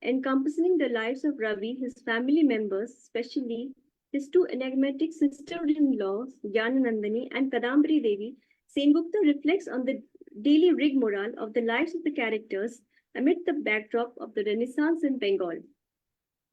encompassing the lives of Ravi, his family members, especially his two enigmatic sister-in-laws, Jnananandini and Kadambari Devi, Sengupta reflects on the daily rigmarole of the lives of the characters amid the backdrop of the Renaissance in Bengal.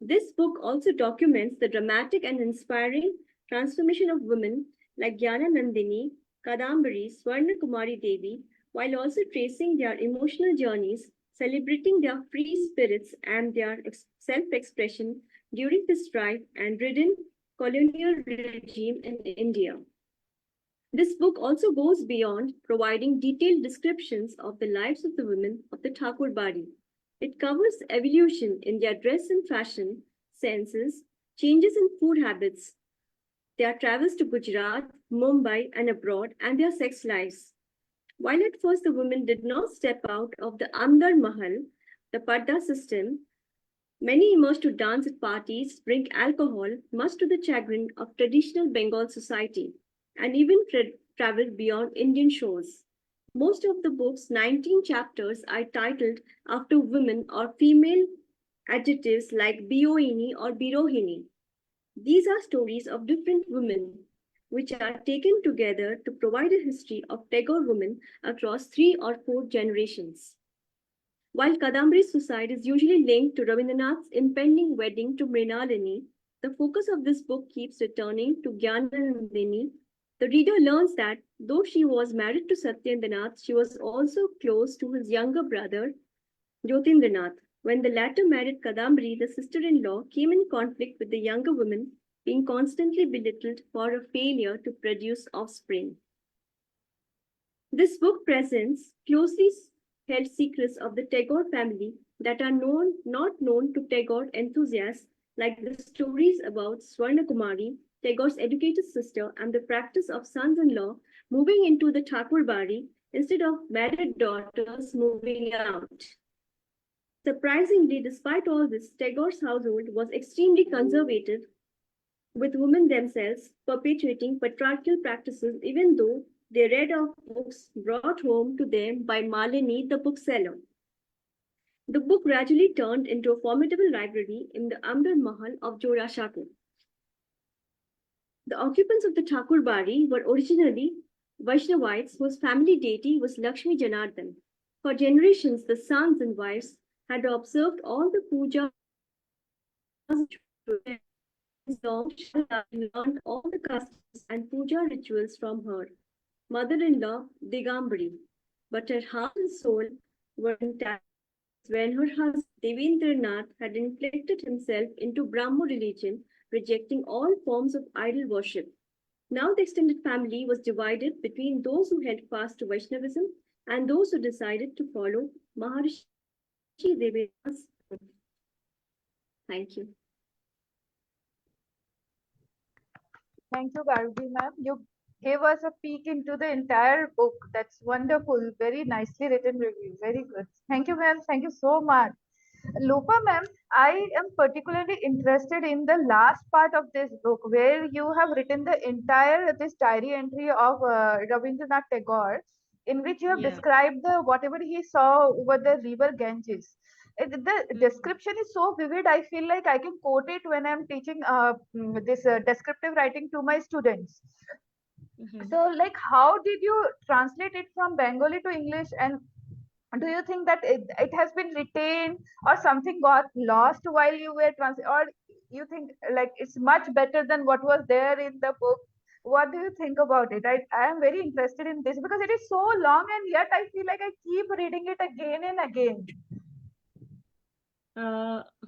This book also documents the dramatic and inspiring transformation of women like Jnananandini, Kadambari, Swarna Kumari Devi, while also tracing their emotional journeys, celebrating their free spirits and their self-expression during the strife and ridden colonial regime in India. This book also goes beyond providing detailed descriptions of the lives of the women of the Thakurbari. It covers evolution in their dress and fashion senses, changes in food habits, their travels to Gujarat, Mumbai, and abroad, and their sex lives. While at first the women did not step out of the Andar Mahal, the Padda system, many emerged to dance at parties, drink alcohol, much to the chagrin of traditional Bengal society, and even traveled beyond Indian shores. Most of the book's 19 chapters are titled after women or female adjectives like Bioini or Birohini. These are stories of different women, which are taken together to provide a history of Tagore women across 3 or 4 generations. While Kadambari's suicide is usually linked to Rabindranath's impending wedding to Mrinalini, the focus of this book keeps returning to Jnananandini. The reader learns that though she was married to Satyendranath, she was also close to his younger brother, Jyotindranath. When the latter married Kadambari, the sister-in-law came in conflict with the younger woman, being constantly belittled for a failure to produce offspring. This book presents closely held secrets of the Tagore family that are not known to Tagore enthusiasts, like the stories about Swarna Kumari, Tagore's educated sister, and the practice of sons-in-law moving into the Thakur Bari instead of married daughters moving out. Surprisingly, despite all this, Tagore's household was extremely conservative, with women themselves perpetuating patriarchal practices even though they read of books brought home to them by Malini the bookseller. The book gradually turned into a formidable library in the Amber Mahal of Jora Shakur. The occupants of the Thakur Bari were originally Vaishnavites whose family deity was Lakshmi Janardhan. For generations, the sons and wives had observed all the pujas, learned all the customs and puja rituals from her mother-in-law Digambari, but her heart and soul were intact when her husband Devendranath had inflected himself into Brahmo religion, rejecting all forms of idol worship. Now the extended family was divided between those who held fast to Vaishnavism and those who decided to follow Maharishi Devendranath's. Thank you. Thank you, Gargi ma'am. You gave us a peek into the entire book. That's wonderful. Very nicely written review. Very good. Thank you, ma'am. Thank you so much. Lupa ma'am, I am particularly interested in the last part of this book where you have written the entire this diary entry of Rabindranath Tagore, in which you have Yeah. described the whatever he saw over the river Ganges. The description is so vivid. I feel like I can quote it when I'm teaching this descriptive writing to my students. Mhm. So, like, how did you translate it from Bengali to English, and do you think that it has been retained or something got lost while you were or you think like it's much better than what was there in the book? What do you think about it? I am very interested in this because it is so long and yet I feel like I keep reading it again and again.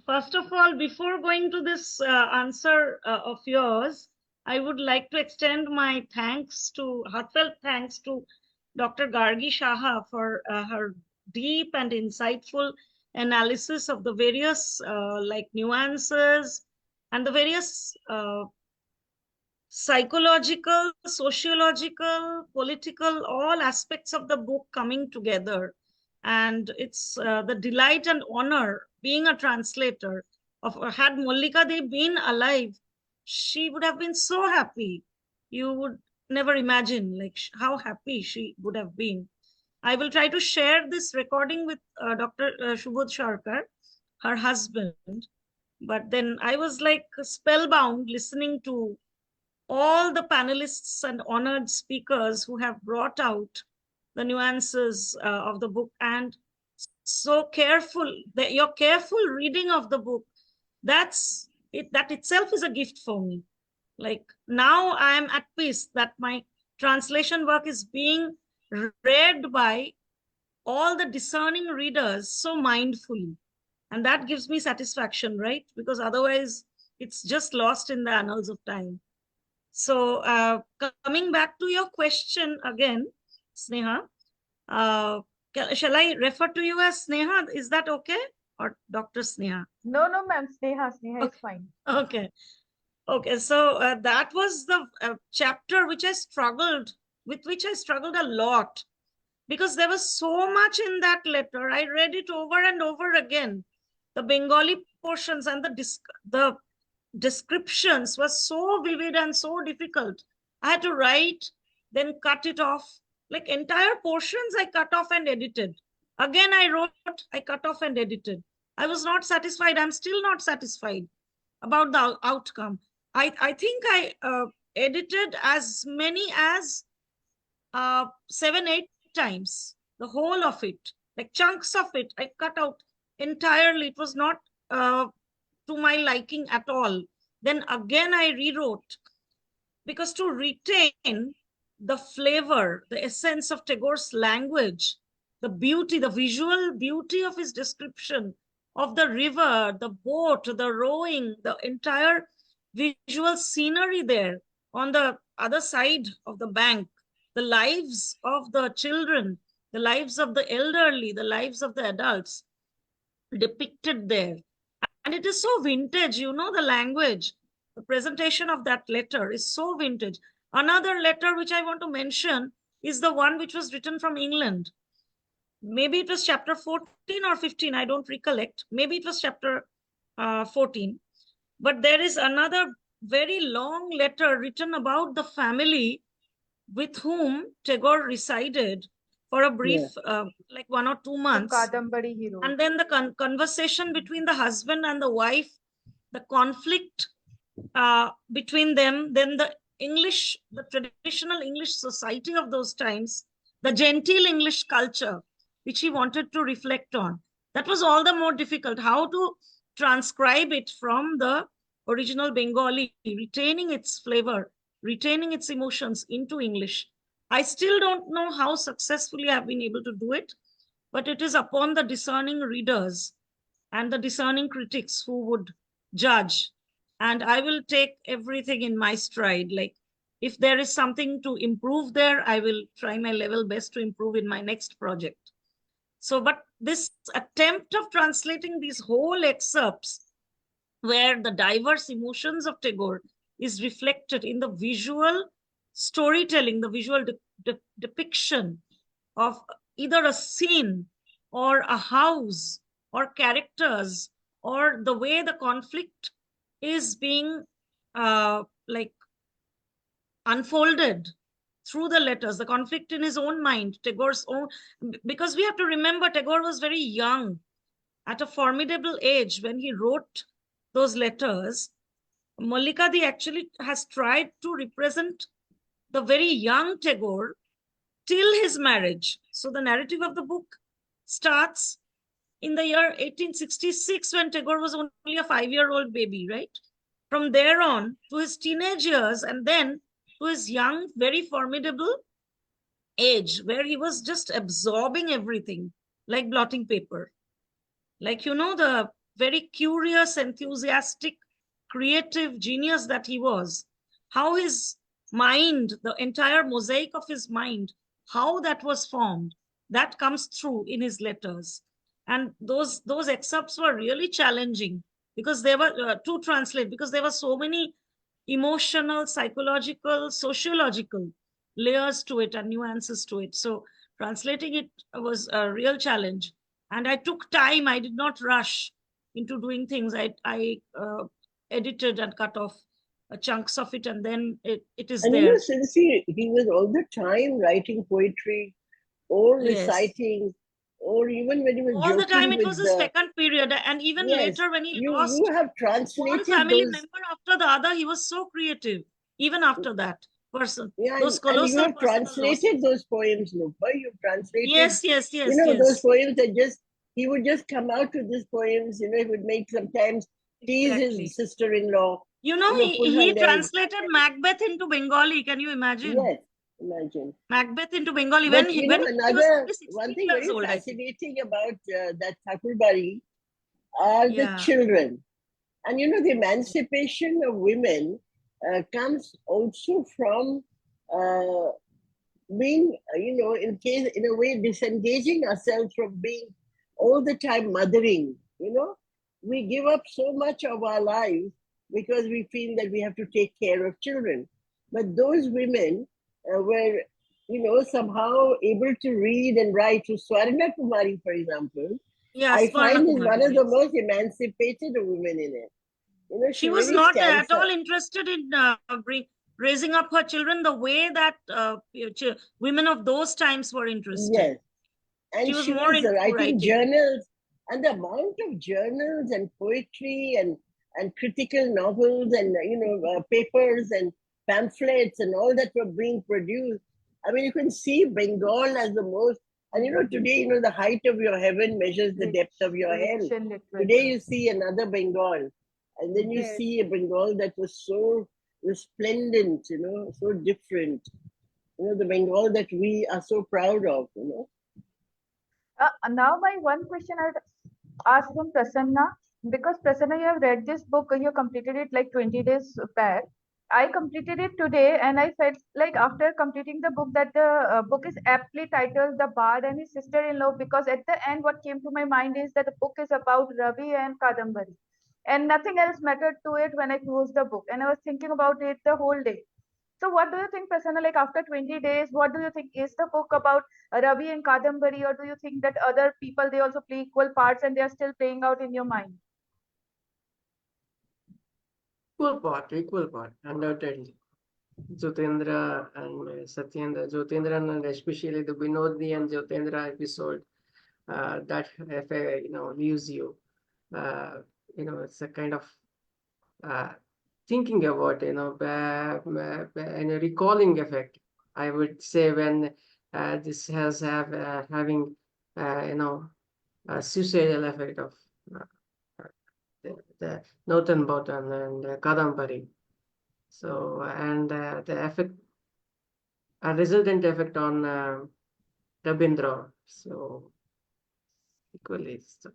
First of all, before going to this answer of yours, I would like to extend my heartfelt thanks to Dr. Gargi Saha for her deep and insightful analysis of the various nuances and the various psychological, sociological, political, all aspects of the book coming together. And it's the delight and honor being a translator of, had Mallika Devi been alive, she would have been so happy. You would never imagine like how happy she would have been. I will try to share this recording with Dr. Shubodh Sharkar, her husband. But then I was like spellbound listening to all the panelists and honored speakers who have brought out the nuances of the book, and so careful that your careful reading of the book, that's it, that itself is a gift for me. Like now I am at peace that my translation work is being read by all the discerning readers so mindfully, and that gives me satisfaction, right? Because otherwise it's just lost in the annals of time. So coming back to your question again, Sneha, shall I refer to you as Sneha? Is that okay? Or Dr. Sneha? No, no, ma'am. Sneha is fine. Okay. Okay. So that was the chapter which with which I struggled a lot, because there was so much in that letter. I read it over and over again. The Bengali portions and the descriptions were so vivid and so difficult. I had to write, then cut it off. Like entire portions I cut off and edited. Again, I wrote, I cut off and edited. I was not satisfied. I'm still not satisfied about the outcome. I think I edited as many as 7-8 times, the whole of it, like chunks of it. I cut out entirely. It was not to my liking at all. Then again, I rewrote, because to retain the flavor, the essence of Tagore's language, the beauty, the visual beauty of his description of the river, the boat, the rowing, the entire visual scenery there on the other side of the bank, the lives of the children, the lives of the elderly, the lives of the adults depicted there. And it is so vintage, you know, the language, the presentation of that letter is so vintage. Another letter which I want to mention is the one which was written from England. Maybe it was chapter 14 or 15, I don't recollect. Maybe it was chapter 14. But there is another very long letter written about the family with whom Tagore resided for a brief, like 1 or 2 The months. Kadambari hero. And then the conversation between the husband and the wife, the conflict between them, then the traditional English society of those times, the genteel English culture, which he wanted to reflect on. That was all the more difficult. How to transcribe it from the original Bengali, retaining its flavor, retaining its emotions into English. I still don't know how successfully I've been able to do it, but it is upon the discerning readers and the discerning critics who would judge. And I will take everything in my stride. Like, if there is something to improve there, I will try my level best to improve in my next project. So, but this attempt of translating these whole excerpts where the diverse emotions of Tagore is reflected in the visual storytelling, the visual depiction of either a scene or a house or characters, or the way the conflict is being like unfolded through the letters, the conflict in his own mind, Tagore's own, because we have to remember Tagore was very young, at a formidable age when he wrote those letters. Mallika Di actually has tried to represent the very young Tagore till his marriage. So the narrative of the book starts in the year 1866 when Tagore was only a 5-year-old baby, right? From there on to his teenage years, and then to his young, very formidable age where he was just absorbing everything like blotting paper. Like, you know, the very curious, enthusiastic, creative genius that he was, how his mind, the entire mosaic of his mind, how that was formed, that comes through in his letters. And those excerpts were really challenging because they were to translate, because there were so many emotional, psychological, sociological layers to it and nuances to it. So translating it was a real challenge. And I took time. I did not rush into doing things. I edited and cut off chunks of it, and then it is And there. you know, since he was all the time writing poetry or Yes. reciting, or even when he was All the time, it joking was with his second period. And even yes, later, when he you lost have one translated family those, member after the other, he was so creative, even after that person. yeah, Those and you colossal have personal translated losses. those poems, Lupa. You've translated, Yes, yes, you yes, know, those yes. poems that just, he would just come out with these poems, you know, he would make sometimes tease Exactly. his sister-in-law. You know, pull her he leg. translated Macbeth into Bengali. Can you imagine? Yes, imagine. Macbeth into Bengali But when you he know, was another only 16 one thing years very old, I think. fascinating about that Thakurbari are the Yeah. children. And you know, the emancipation of women comes also from being, you know, in a way, disengaging ourselves from being all the time mothering. You know, we give up so much of our lives because we feel that we have to take care of children. But those women were, you know, somehow able to read and write. So Swarna Kumari, for example, Yeah, I find is Swarna one of Kumari, the yes. most emancipated women in it. You know, She was really not stands at all up. interested in raising up her children the way that women of those times were interested. Yes. And She was more into writing writing. journals, and the amount of journals and poetry and critical novels and, you know, papers and pamphlets and all that were being produced. I mean, you can see Bengal as the most, and you know, today, you know, the height of your heaven measures the depth of your hell. Rich in literature. Today you see another Bengal, and then you Yes. see a Bengal that was so resplendent, you know, so different. You know, the Bengal that we are so proud of, you know. Now, my one question I would ask from Prasanna, because Prasanna, you have read this book, you completed it like 20 days back. I completed it today, and I felt like after completing the book that the book is aptly titled "The Bard and His Sister-in-Law," because at the end, what came to my mind is that the book is about Ravi and Kadambari, and nothing else mattered to it when I closed the book, and I was thinking about it the whole day. So, what do you think, Prasanna? Like after 20 days, what do you think is the book about Ravi and Kadambari, or do you think that other people they also play equal parts and they are still playing out in your mind? Equal part, undoubtedly. Jyotendra and Satyendra, Jyotendra and especially the Vinodni and Jyotendra episode, that leaves you. It's a kind of thinking about, and a recalling effect. I would say when this has having, a suicidal effect of the Northern Bottom and Kadambari. So, and the effect, a resultant effect on Rabindra. So, equally. So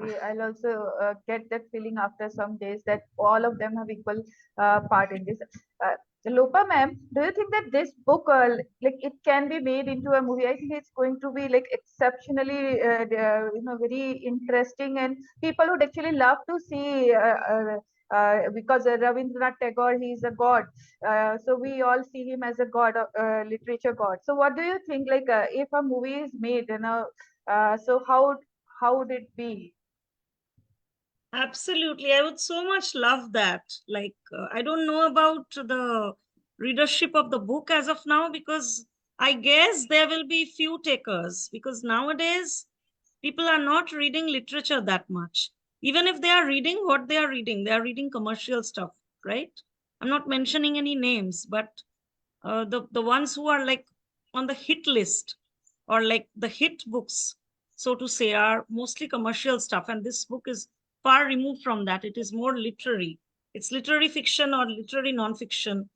maybe I'll also get that feeling after some days that all of them have equal part in this. Uh, Lopa ma'am, do you think that this book, like it can be made into a movie? I think it's going to be like exceptionally, very interesting, and people would actually love to see. Because Rabindranath Tagore, he's a god, so we all see him as a god, literature god. So, what do you think? Like, if a movie is made, so how would it be? Absolutely. I would so much love that. Like, I don't know about the readership of the book as of now, because I guess there will be few takers, because nowadays people are not reading literature that much. Even if they are reading what they are reading commercial stuff, right? I'm not mentioning any names, but the ones who are like on the hit list or like the hit books, so to say, are mostly commercial stuff, and this book is far removed from that. It is more literary. It's literary fiction or literary non-fiction.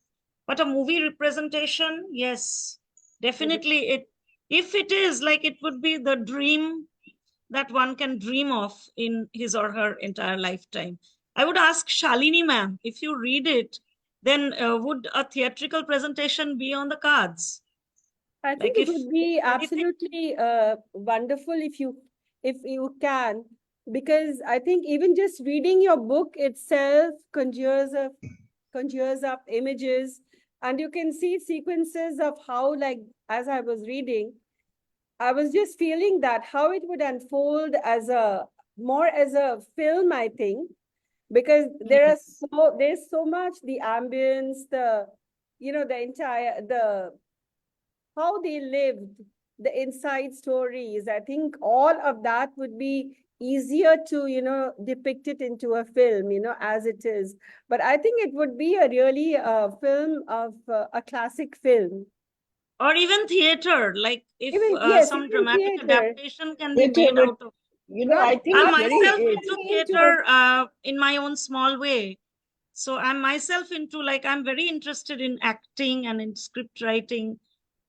But a movie representation, yes, definitely. It, if it is like, it would be the dream that one can dream of in his or her entire lifetime. I would ask Shalini ma'am, if you read it, then would a theatrical presentation be on the cards? I Like think it if would be anything, absolutely wonderful if you can, because I think even just reading your book itself conjures up images, and you can see sequences of how, like, as I was reading, I was just feeling that how it would unfold as a more as a film, I think, because yes. there's so much the ambience, the entire the how they lived, the inside stories. I think all of that would be easier to, depict it into a film, as it is. But I think it would be a really film of a classic film. Or even theater, like if Even, yes, some even dramatic theater. adaptation can be Theatre, made but out of. Not, I think I'm not it's very, myself it's, into necessarily into a, theater in my own small way. So I'm myself into, like, I'm very interested in acting and in script writing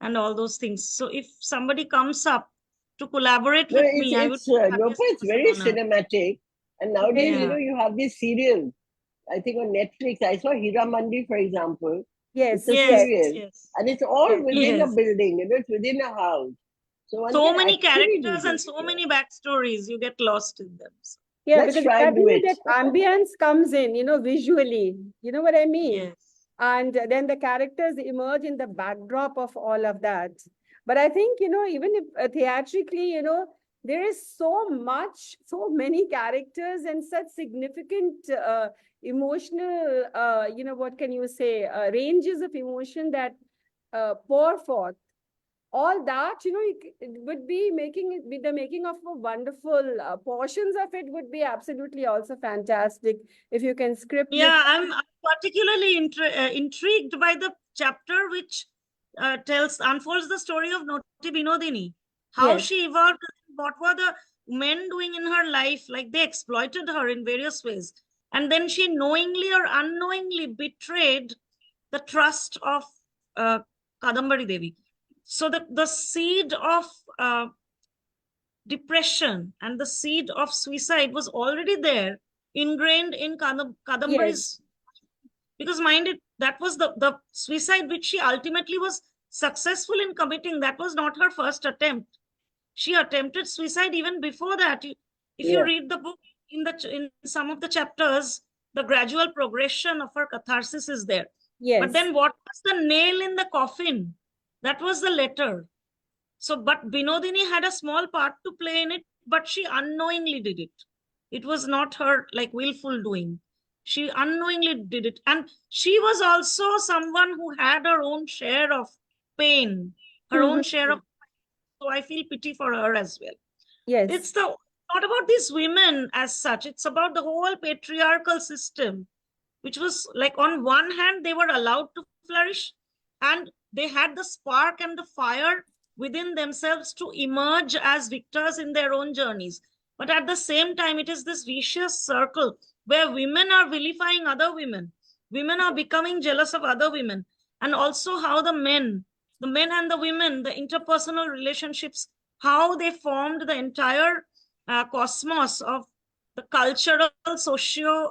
and all those things. So if somebody comes up to collaborate no, with me, I would it's be the Lopa, happiest it's person very on earth. cinematic. And nowadays, very, Yeah. you have these serials. I think on Netflix, I saw Hira Mandi, for example. It's yes, a Yes, yes, serial, yes, and it's all yes. within a yes. building. It's within a house, so one So can many actually do characters and this. so Yeah. many backstories, you get lost in them. So, Yeah, Let's because try I and do think it. that ambience comes in, visually. You know what I mean? yes. And then the characters emerge in the backdrop of all of that. But I think, even if theatrically, there is so many characters and such significant emotional, what can you say, ranges of emotion that pour forth. All that, it would be the making of a wonderful portions of it would be absolutely also fantastic if you can script it. Yeah, I'm particularly intrigued by the chapter which unfolds the story of Noti Binodini, how Yes. she evolved, what were the men doing in her life, like they exploited her in various ways. And then she knowingly or unknowingly betrayed the trust of uh, Kadambari Devi. So the seed of depression and the seed of suicide was already there, ingrained in Yes. Kadambari's Because mind it, that was the suicide which she ultimately was successful in committing. That was not her first attempt. She attempted suicide even before that. If you Yeah. read the book, in some of the chapters, the gradual progression of her catharsis is there. Yes. But then what was the nail in the coffin? That was the letter. So, but Binodini had a small part to play in it, but she unknowingly did it. It was not her like willful doing. She unknowingly did it. And she was also someone who had her own share of pain, her own share of. So I feel pity for her as well. Yes. It's not about these women as such. It's about the whole patriarchal system, which was like, on one hand, they were allowed to flourish and they had the spark and the fire within themselves to emerge as victors in their own journeys. But at the same time, it is this vicious circle where women are vilifying other women. Women are becoming jealous of other women. And also how the men and the women, the interpersonal relationships, how they formed the entire cosmos of the cultural, socio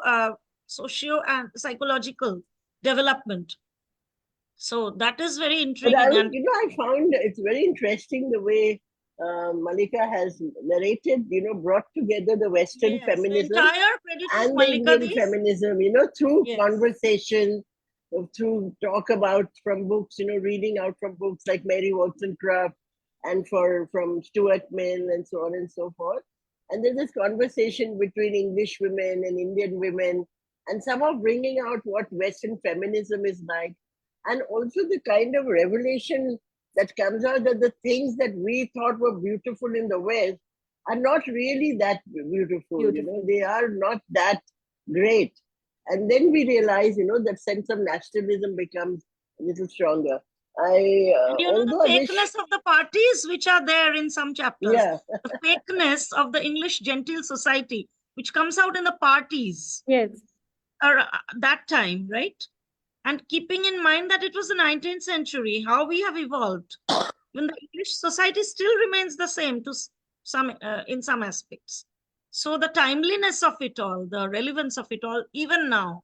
and psychological development. So that is very But intriguing. I found it's very interesting the way Mallika has narrated, brought together the Western yes, feminism the entire credit to and the Mallika Indian feminism, through Yes. conversation, through talk about from books, reading out from books like Mary Wollstonecraft and from Stuart Mill and so on and so forth. And there's this conversation between English women and Indian women, and somehow bringing out what Western feminism is like, and also the kind of revelation that comes out that the things that we thought were beautiful in the West are not really that beautiful. They are not that great. And then we realize, that sense of nationalism becomes a little stronger. the fakeness of the parties which are there in some chapters. Yeah. The fakeness of the English genteel society, which comes out in the parties. Yes. Or that time, right? And keeping in mind that it was the 19th century, how we have evolved. When the English society still remains the same to some in some aspects. So the timeliness of it all, the relevance of it all, even now,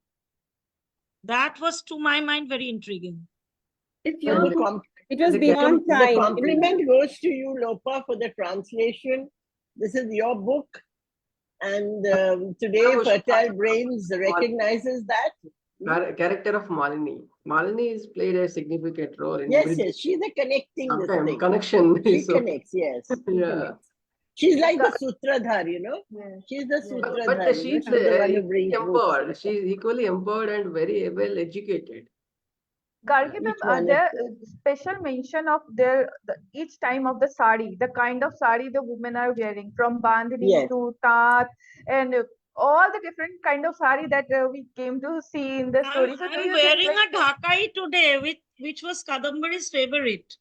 that was to my mind very intriguing. If But you're It was The beyond the time. compliment goes to you, Lopa, for the translation. This is your book. And today, Fertile Brains recognizes that. Character of Malini. Malini has played a significant role in Yes, she's a connecting this thing. connection. She connects, yes. She Yeah. connects. She's like the Sutradhar, She's the Sutradhar. But she's the one who brings empowered. books. She's equally empowered and very well educated. Gargi Which ma'am, one there is special mention of each time of the sari, the kind of sari the women are wearing, from bandhani Yes. to tat, and all the different kind of sari that we came to see in the story. So do I'm you think wearing a dhakai today, which was Kadambari's favorite.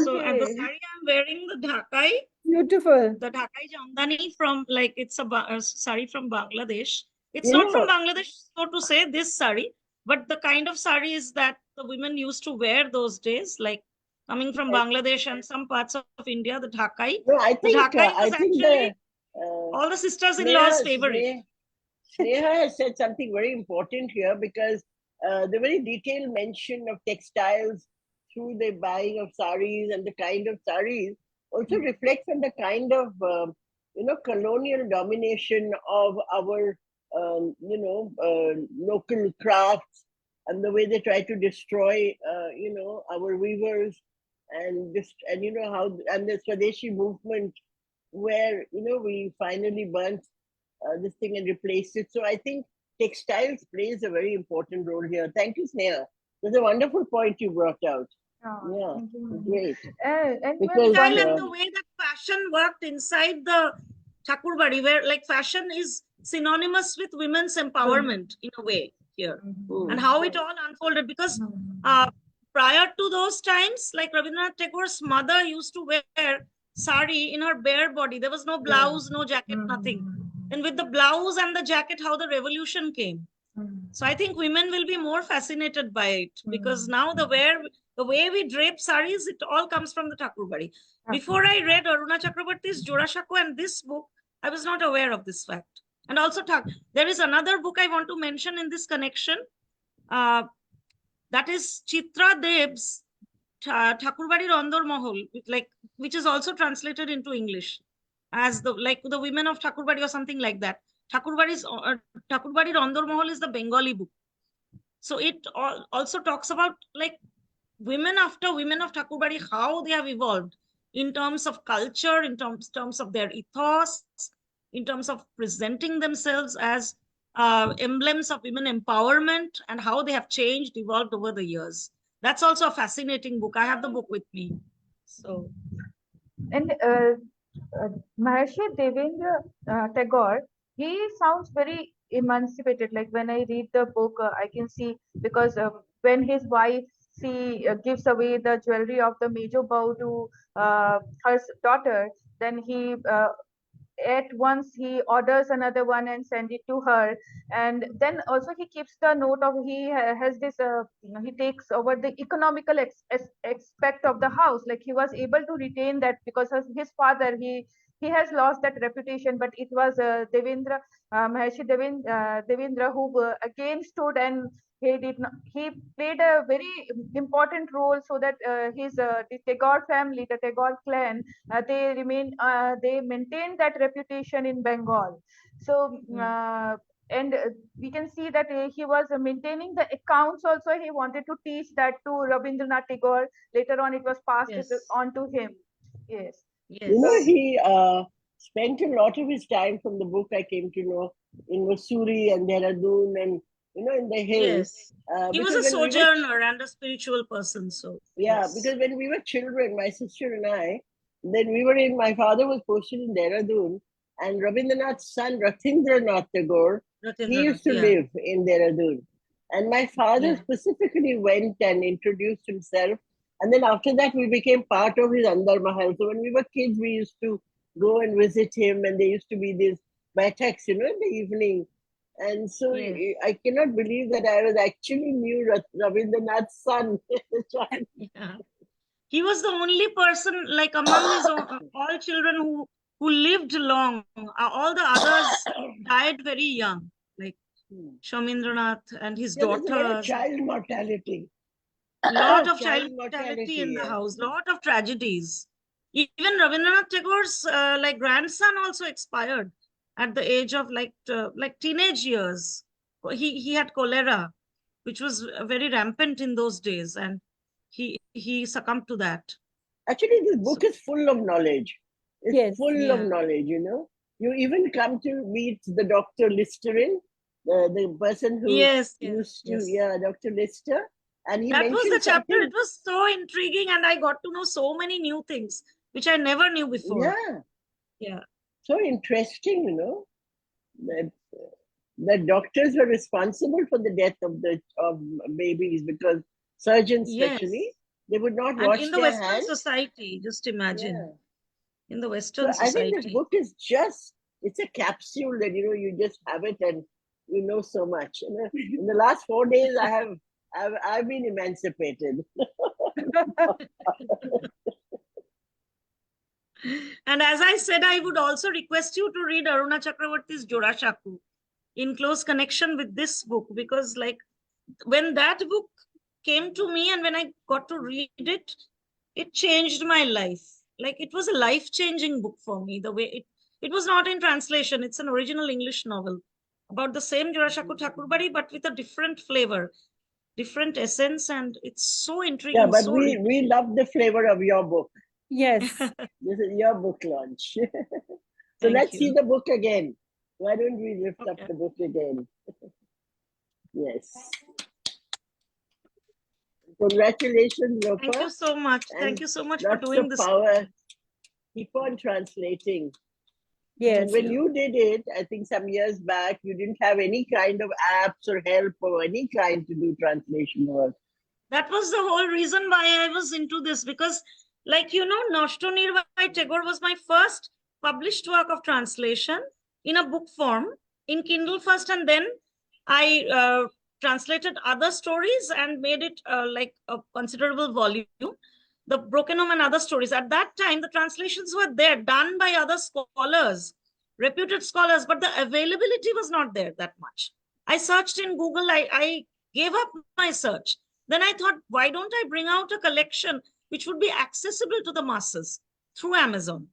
So at the okay, sari, I'm wearing the dhakai. Beautiful. The Dhakai Jamdani from, like, it's a sari from Bangladesh. It's You not know- from Bangladesh, so to say, this sari, but the kind of saris that the women used to wear those days, like coming from Bangladesh and some parts of India, the Dhakai. No, I The think Dhakai I was think actually the all the sisters-in-law's favorite. Sneha has said something very important here, because the very detailed mention of textiles through the buying of saris and the kind of saris also reflects on the kind of colonial domination of our local crafts, and the way they try to destroy our weavers, and how, and the Swadeshi movement, where we finally burnt this thing and replaced it. So I think textiles plays a very important role here. Thank you, Sneha. That's a wonderful point you brought out. Yeah, thank you, ma'am. great. And Because, ma'am, Style and the way that fashion worked inside the Thakurbadi, where like fashion is synonymous with women's empowerment in a way here, and how it all unfolded. Because prior to those times, like Rabindranath Tagore's mother used to wear sari in her bare body. There was no blouse, no jacket, nothing. And with the blouse and the jacket, how the revolution came. So I think women will be more fascinated by it, because now the way we drape saris, it all comes from the Thakurbadi. Before I read Aruna Chakrabarti's Jorashako and this book, I was not aware of this fact. And also, there is another book I want to mention in this connection, That is Chitra Dev's Thakurbadi Rondor Mahal, which is also translated into English as the women of Thakurbadi or something like that. Thakurbadi Rondor Mahal is the Bengali book. So it also talks about women after women of Thakurbadi, how they have evolved in terms of culture, in terms of their ethos, in terms of presenting themselves as emblems of women empowerment, and how they have changed, evolved over the years. That's also a fascinating book. I have the book with me. So, And Maharshi Devendra Tagore, he sounds very emancipated. Like when I read the book, I can see, because when his wife gives away the jewelry of the major bow to her daughter, then he at once he orders another one and send it to her, and then also he keeps the note of has this he takes over the economical aspect of the house. Like he was able to retain that because of his father, he has lost that reputation, but it was Devendra Maharshi Devendra who again stood, and he played a very important role so that the Tagore family, the Tagore clan, they maintain that reputation in Bengal. So and we can see that he was maintaining the accounts also. He wanted to teach that to Rabindranath Tagore. Later on, it was passed on to him. Yes. yes. He spent a lot of his time, from the book I came to know, in Mussoorie and Dehradun and, in the hills. Yes. He was a sojourner and a spiritual person. So, yeah, because when we were children, my sister and I, then my father was posted in Dehradun, and Rabindranath's son, Ratindranath Tagore, he used to live in Dehradun. And my father specifically went and introduced himself. And then after that, we became part of his Andar Mahal. So when we were kids, we used to go and visit him, and there used to be these baitaks, in the evening. And so I cannot believe that I was actually knew Rabindranath's son. Yeah. He was the only person, among his all children who lived long. All the others died very young, like Shamindranath and his daughters. There's a lot of child mortality. Lot of child mortality in the house, lot of tragedies. Even Rabindranath Tagore's grandson also expired at the age of teenage years. He had cholera, which was very rampant in those days, and he succumbed to that. Actually, this book is full of knowledge. It's full of knowledge, You even come to meet the Dr. Listerin, the person who used to, Dr. Lister. And that was the chapter. It was so intriguing, and I got to know so many new things which I never knew before. Yeah. So interesting, that doctors were responsible for the death of babies, because surgeons especially, they would not wash their hands. In the Western society, just imagine. In the Western society. I think this book is it's a capsule that, you just have it and you know so much. In the last 4 days, I've been emancipated. And as I said, I would also request you to read Aruna Chakravarti's Jorashaku in close connection with this book, because when that book came to me and when I got to read it, it changed my life. It was a life-changing book for me. The way it was not in translation. It's an original English novel about the same Jorashaku Thakurbadi, but with a different flavor, different essence, and it's so intriguing. Yeah, but we love the flavor of your book. Yes. This is your book launch. So let's see the book again. Why don't we lift up the book again? Yes. Congratulations, Lopa. Thank you so much. Thank you so much for doing this. Power. Keep on translating. Yes. And when you did it, I think some years back, you didn't have any kind of apps or help or any kind to do translation work. That was the whole reason why I was into this, because Noshto Nir by Tagore was my first published work of translation in a book form, in Kindle first, and then I translated other stories and made it a considerable volume. The Broken Home and other stories. At that time, the translations were there, done by other scholars, reputed scholars, but the availability was not there that much. I searched in Google. I gave up my search. Then I thought, why don't I bring out a collection which would be accessible to the masses through Amazon?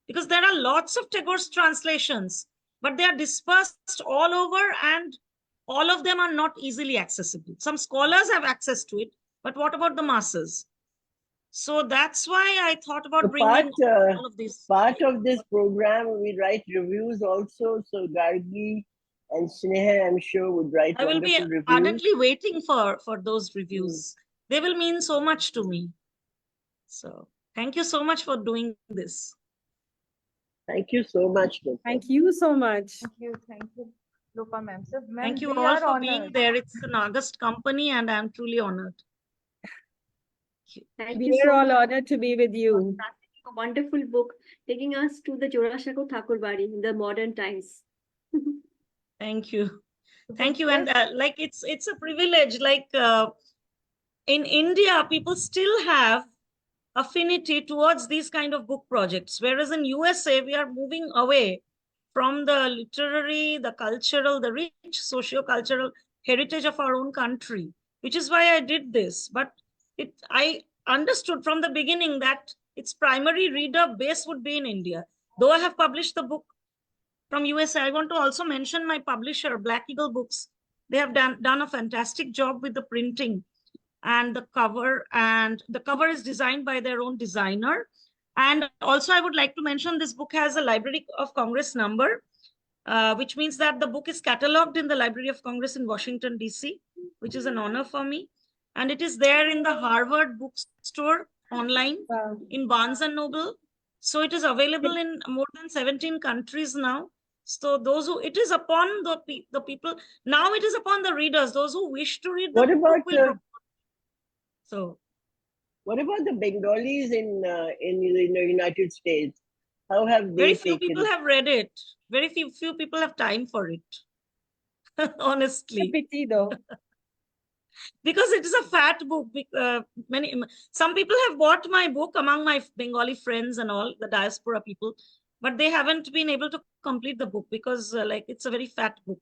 Because there are lots of Tagore's translations, but they are dispersed all over and all of them are not easily accessible. Some scholars have access to it, but what about the masses? So that's why I thought about So bringing all of these. part of this program, we write reviews also. So Gargi and Sneha, I'm sure, would write I will be wonderful reviews. ardently waiting for those reviews. They will mean so much to me. So thank you so much for doing this. Thank you so much, Lopa. Thank you so much. Thank you, Lopa ma'am. So, ma'am, Thank you we all are for being honored. there. It's an august company and I'm truly honored. Thank We you are so all much honored to be with for you. translating a wonderful book, taking us to the Jorashako Thakur Bari in the modern times. Thank you. So Thank you. this- And like it's a privilege. Like in India, people still have affinity towards these kind of book projects, whereas in USA we are moving away from the literary, the cultural, the rich socio-cultural heritage of our own country, which is why I did this. But I understood from the beginning that its primary reader base would be in India. Though I have published the book from USA, I want to also mention my publisher, Black Eagle Books. They have done a fantastic job with the printing and the cover is designed by their own designer. And also I would like to mention this book has a Library of Congress number, which means that the book is catalogued in the Library of Congress in Washington, DC, which is an honor for me. And it is there in the Harvard bookstore online, in Barnes and Noble. So it is available in more than 17 countries now. So those who, it is upon the people, now it is upon the readers, those who wish to read the What book about will so what about the Bengalis in the United States? How have they very few taken? people have read it. Very few people have time for it. Honestly, Pity though. because it is a fat book. Some people have bought my book among my Bengali friends and all the diaspora people, but they haven't been able to complete the book because like it's a very fat book,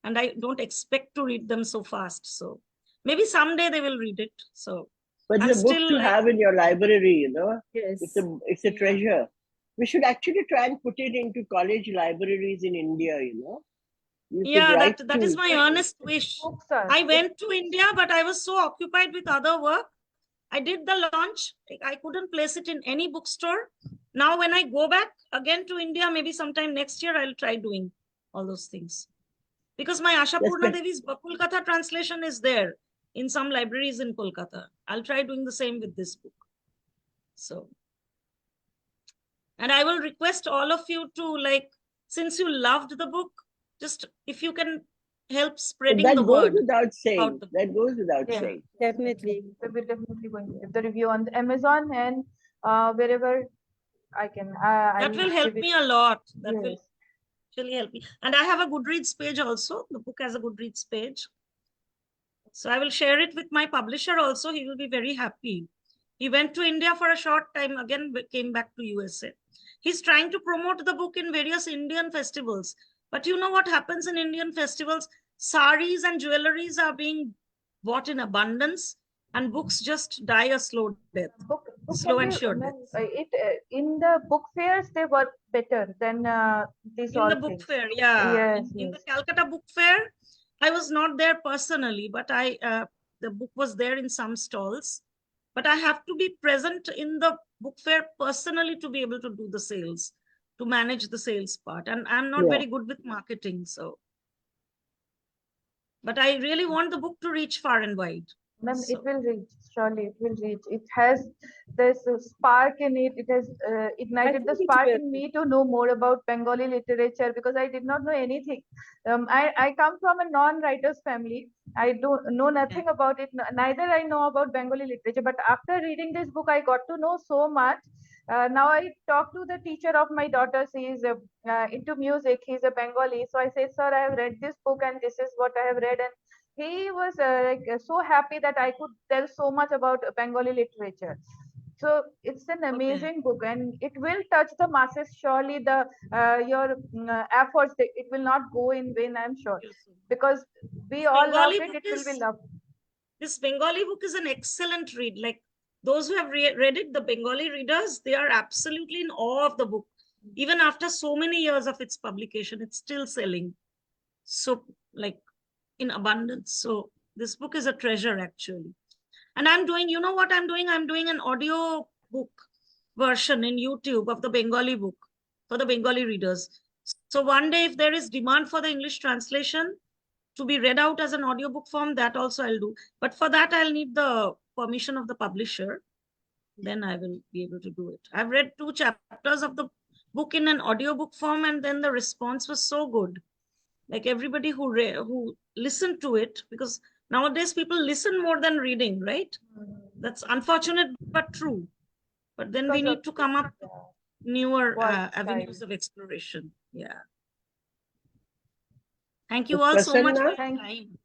and I don't expect to read them so fast. So maybe someday they will read it. So But I'm it's a book still to like, have in your library, you know. Yes. It's a treasure. We should actually try and put it into college libraries in India, you know. You should yeah, write that is to- my earnest wish. books are- I went to India, but I was so occupied with other work. I did the launch. I couldn't place it in any bookstore. Now, when I go back again to India, maybe sometime next year, I'll try doing all those things. Because my Asha That's Purna good. Devi's Kolkata translation is there in some libraries in Kolkata. I'll try doing the same with this book. So, and I will request all of you to, like, since you loved the book, just if you can help But spreading that the goes word. without saying. about the- That goes without Yeah. saying. Definitely. So we're definitely going to give the review on Amazon and wherever I can. That will help me a lot. That will Yes. actually help me. And I have a Goodreads page also. The book has a Goodreads page. So I will share it with my publisher also. He will be very happy. He went to India for a short time, again came back to USA. He's trying to promote the book in various Indian festivals. But you know what happens in Indian festivals? Saris and jewelries are being bought in abundance and books just die a slow death. Book Slow can and be, sure ma'am, death. in the book fairs they work better than these In all the book things. fair, yeah. Yes, In the yes. Calcutta book fair, I was not there personally, but the book was there in some stalls. But I have to be present in the book fair personally to be able to do the sales, to manage the sales part. And I'm not Yeah. very good with marketing, so. But I really want the book to reach far and wide. Ma'am, So- it will reach, surely it will reach. It has this spark in it. It has ignited the think it spark will. in me to know more about Bengali literature because I did not know anything. I come from a non-writers family. I don't know nothing about it. Neither I know about Bengali literature. But after reading this book, I got to know so much. Now I talk to the teacher of my daughter. She is into music. He's a Bengali. So I say, sir, I have read this book and this is what I have read. And he was so happy that I could tell so much about Bengali literature. So it's an amazing book, and it will touch the masses. Surely the your efforts, it will not go in vain, I'm sure, because we This all love Bengali it. book It will be is loved. this Bengali book is an excellent read. Like those who have read it, the Bengali readers, they are absolutely in awe of the book. Even after so many years of its publication, it's still selling. So like in abundance. So this book is a treasure actually. And I'm doing, you know what I'm doing? I'm doing an audio book version in YouTube of the Bengali book for the Bengali readers. So one day, if there is demand for the English translation to be read out as an audiobook form, that also I'll do. But for that, I'll need the permission of the publisher. Then I will be able to do it. I've read 2 chapters of the book in an audiobook form, and then the response was so good. Like everybody who listened to it, because nowadays people listen more than reading, right? That's unfortunate but true. But then we Because need to come up with newer voice avenues style. of exploration. Yeah. Thank you So all so much for Prasanna, your Thank time.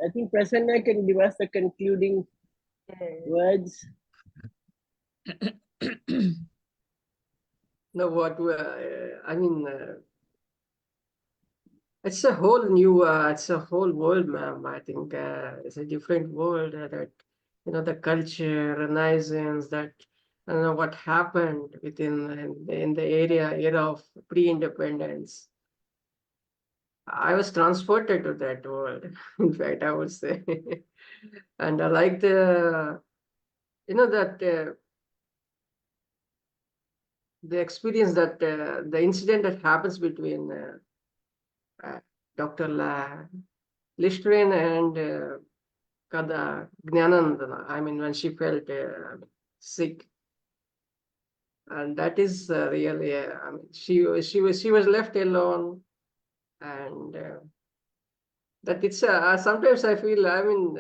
I think Prasanna can give us the concluding words. No, I mean, it's a whole new, it's a whole world, ma'am. I think it's a different world that, the culture, Renaissance, that, I don't know what happened in the era of pre-independence. I was transported to that world, in fact, I would say. And I like the, the experience that the incident that happens between Dr. Listerine and Kada Gnanandana. I mean, when she felt sick, and that is really, I mean, she was left alone, and that it's sometimes I feel, I mean,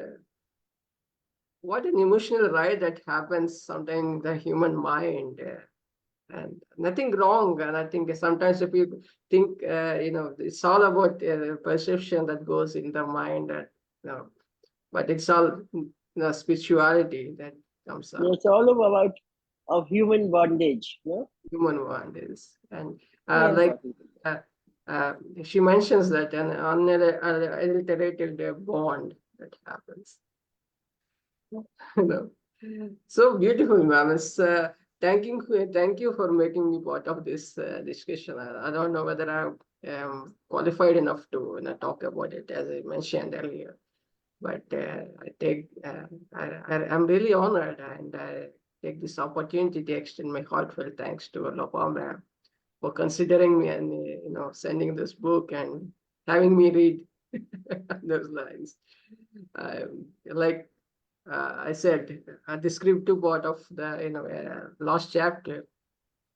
what an emotional ride that happens sometimes in the human mind. And nothing wrong. And I think sometimes if you think, it's all about perception that goes in the mind, but it's all spirituality that comes out. It's all about of human bondage. No? Human mind is. And Yes. she mentions that an unadulterated bond that happens. So beautiful, ma'am. It's thank you for making me part of this discussion. I don't know whether I am qualified enough to talk about it, as I mentioned earlier, but I'm really honored, and I take this opportunity to extend my heartfelt thanks to Lopa ma'am for considering me and sending this book and having me read those lines. Like I said, a descriptive part of the last chapter,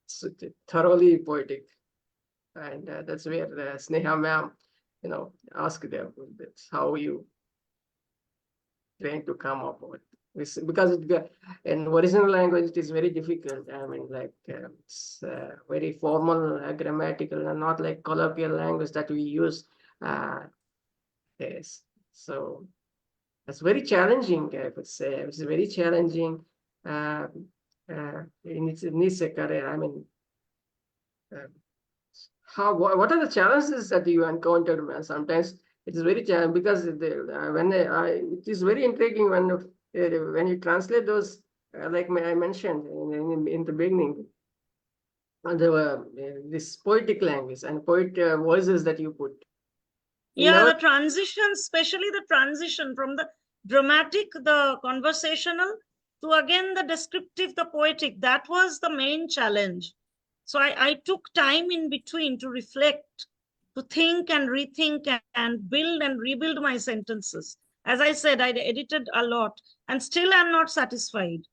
it's thoroughly poetic, and that's where Sneha ma'am, asked them, that's how you trying to come up with this, because in original language it is very difficult. I mean, like it's very formal, grammatical, and not like colloquial language that we use. Yes, so. It's very challenging, I would say. It's very challenging in its career. I mean, what are the challenges that you encountered, man? Sometimes it is very challenging because it is very intriguing when you translate those, like I mentioned in the beginning, this poetic language and poet voices that you put. Yeah, the transition, especially the transition from the dramatic, the conversational, to again the descriptive, the poetic, that was the main challenge. So I took time in between to reflect, to think and rethink and build and rebuild my sentences. As I said, I edited a lot, and still I'm not satisfied.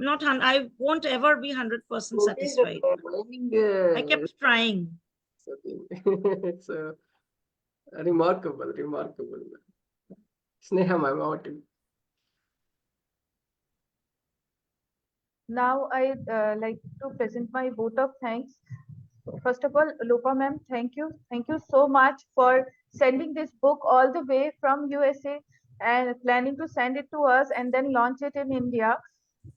I won't ever be 100% satisfied. I kept trying. So remarkable. Sneha, my motive. Now I like to present my vote of thanks. First of all, Lopa ma'am, thank you. Thank you so much for sending this book all the way from USA and planning to send it to us and then launch it in India.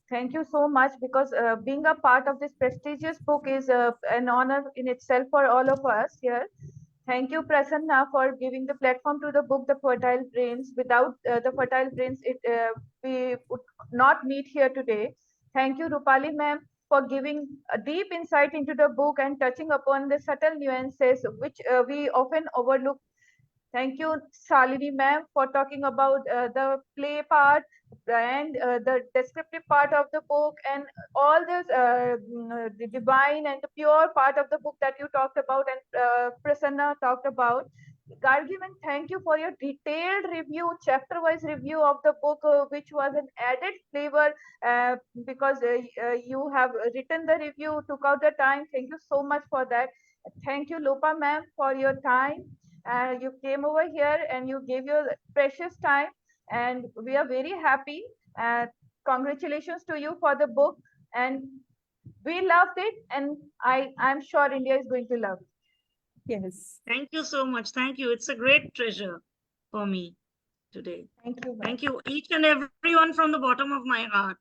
thank you so much, because being a part of this prestigious book is an honor in itself for all of us here. Thank you, Prasanna, for giving the platform to the book, The Fertile Brains. Without the Fertile Brains, we would not meet here today. Thank you, Rupali ma'am, for giving a deep insight into the book and touching upon the subtle nuances which we often overlook. Thank you, Shalini ma'am, for talking about the play part and the descriptive part of the book, and all this the divine and the pure part of the book that you talked about and Prasanna talked about. Gargi ma'am, thank you for your detailed review, chapter-wise review of the book, which was an added flavor because you have written the review, took out the time. Thank you so much for that. Thank you, Lopa ma'am, for your time. You came over here and you gave your precious time, and we are very happy. Congratulations to you for the book, and we loved it, and I'm sure India is going to love it. Yes. Thank you so much. Thank you. It's a great treasure for me today. Thank you. ma'am. Thank you, each and everyone, from the bottom of my heart.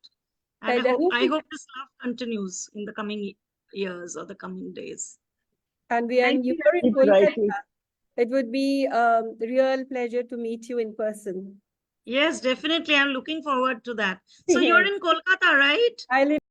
And And I hope this love continues in the coming years or the coming days. And we are Thank you you. are in Keep writing. Kolkata. It would be real pleasure to meet you in person. Yes, definitely. I'm looking forward to that. So you're Yes. in Kolkata, right? I live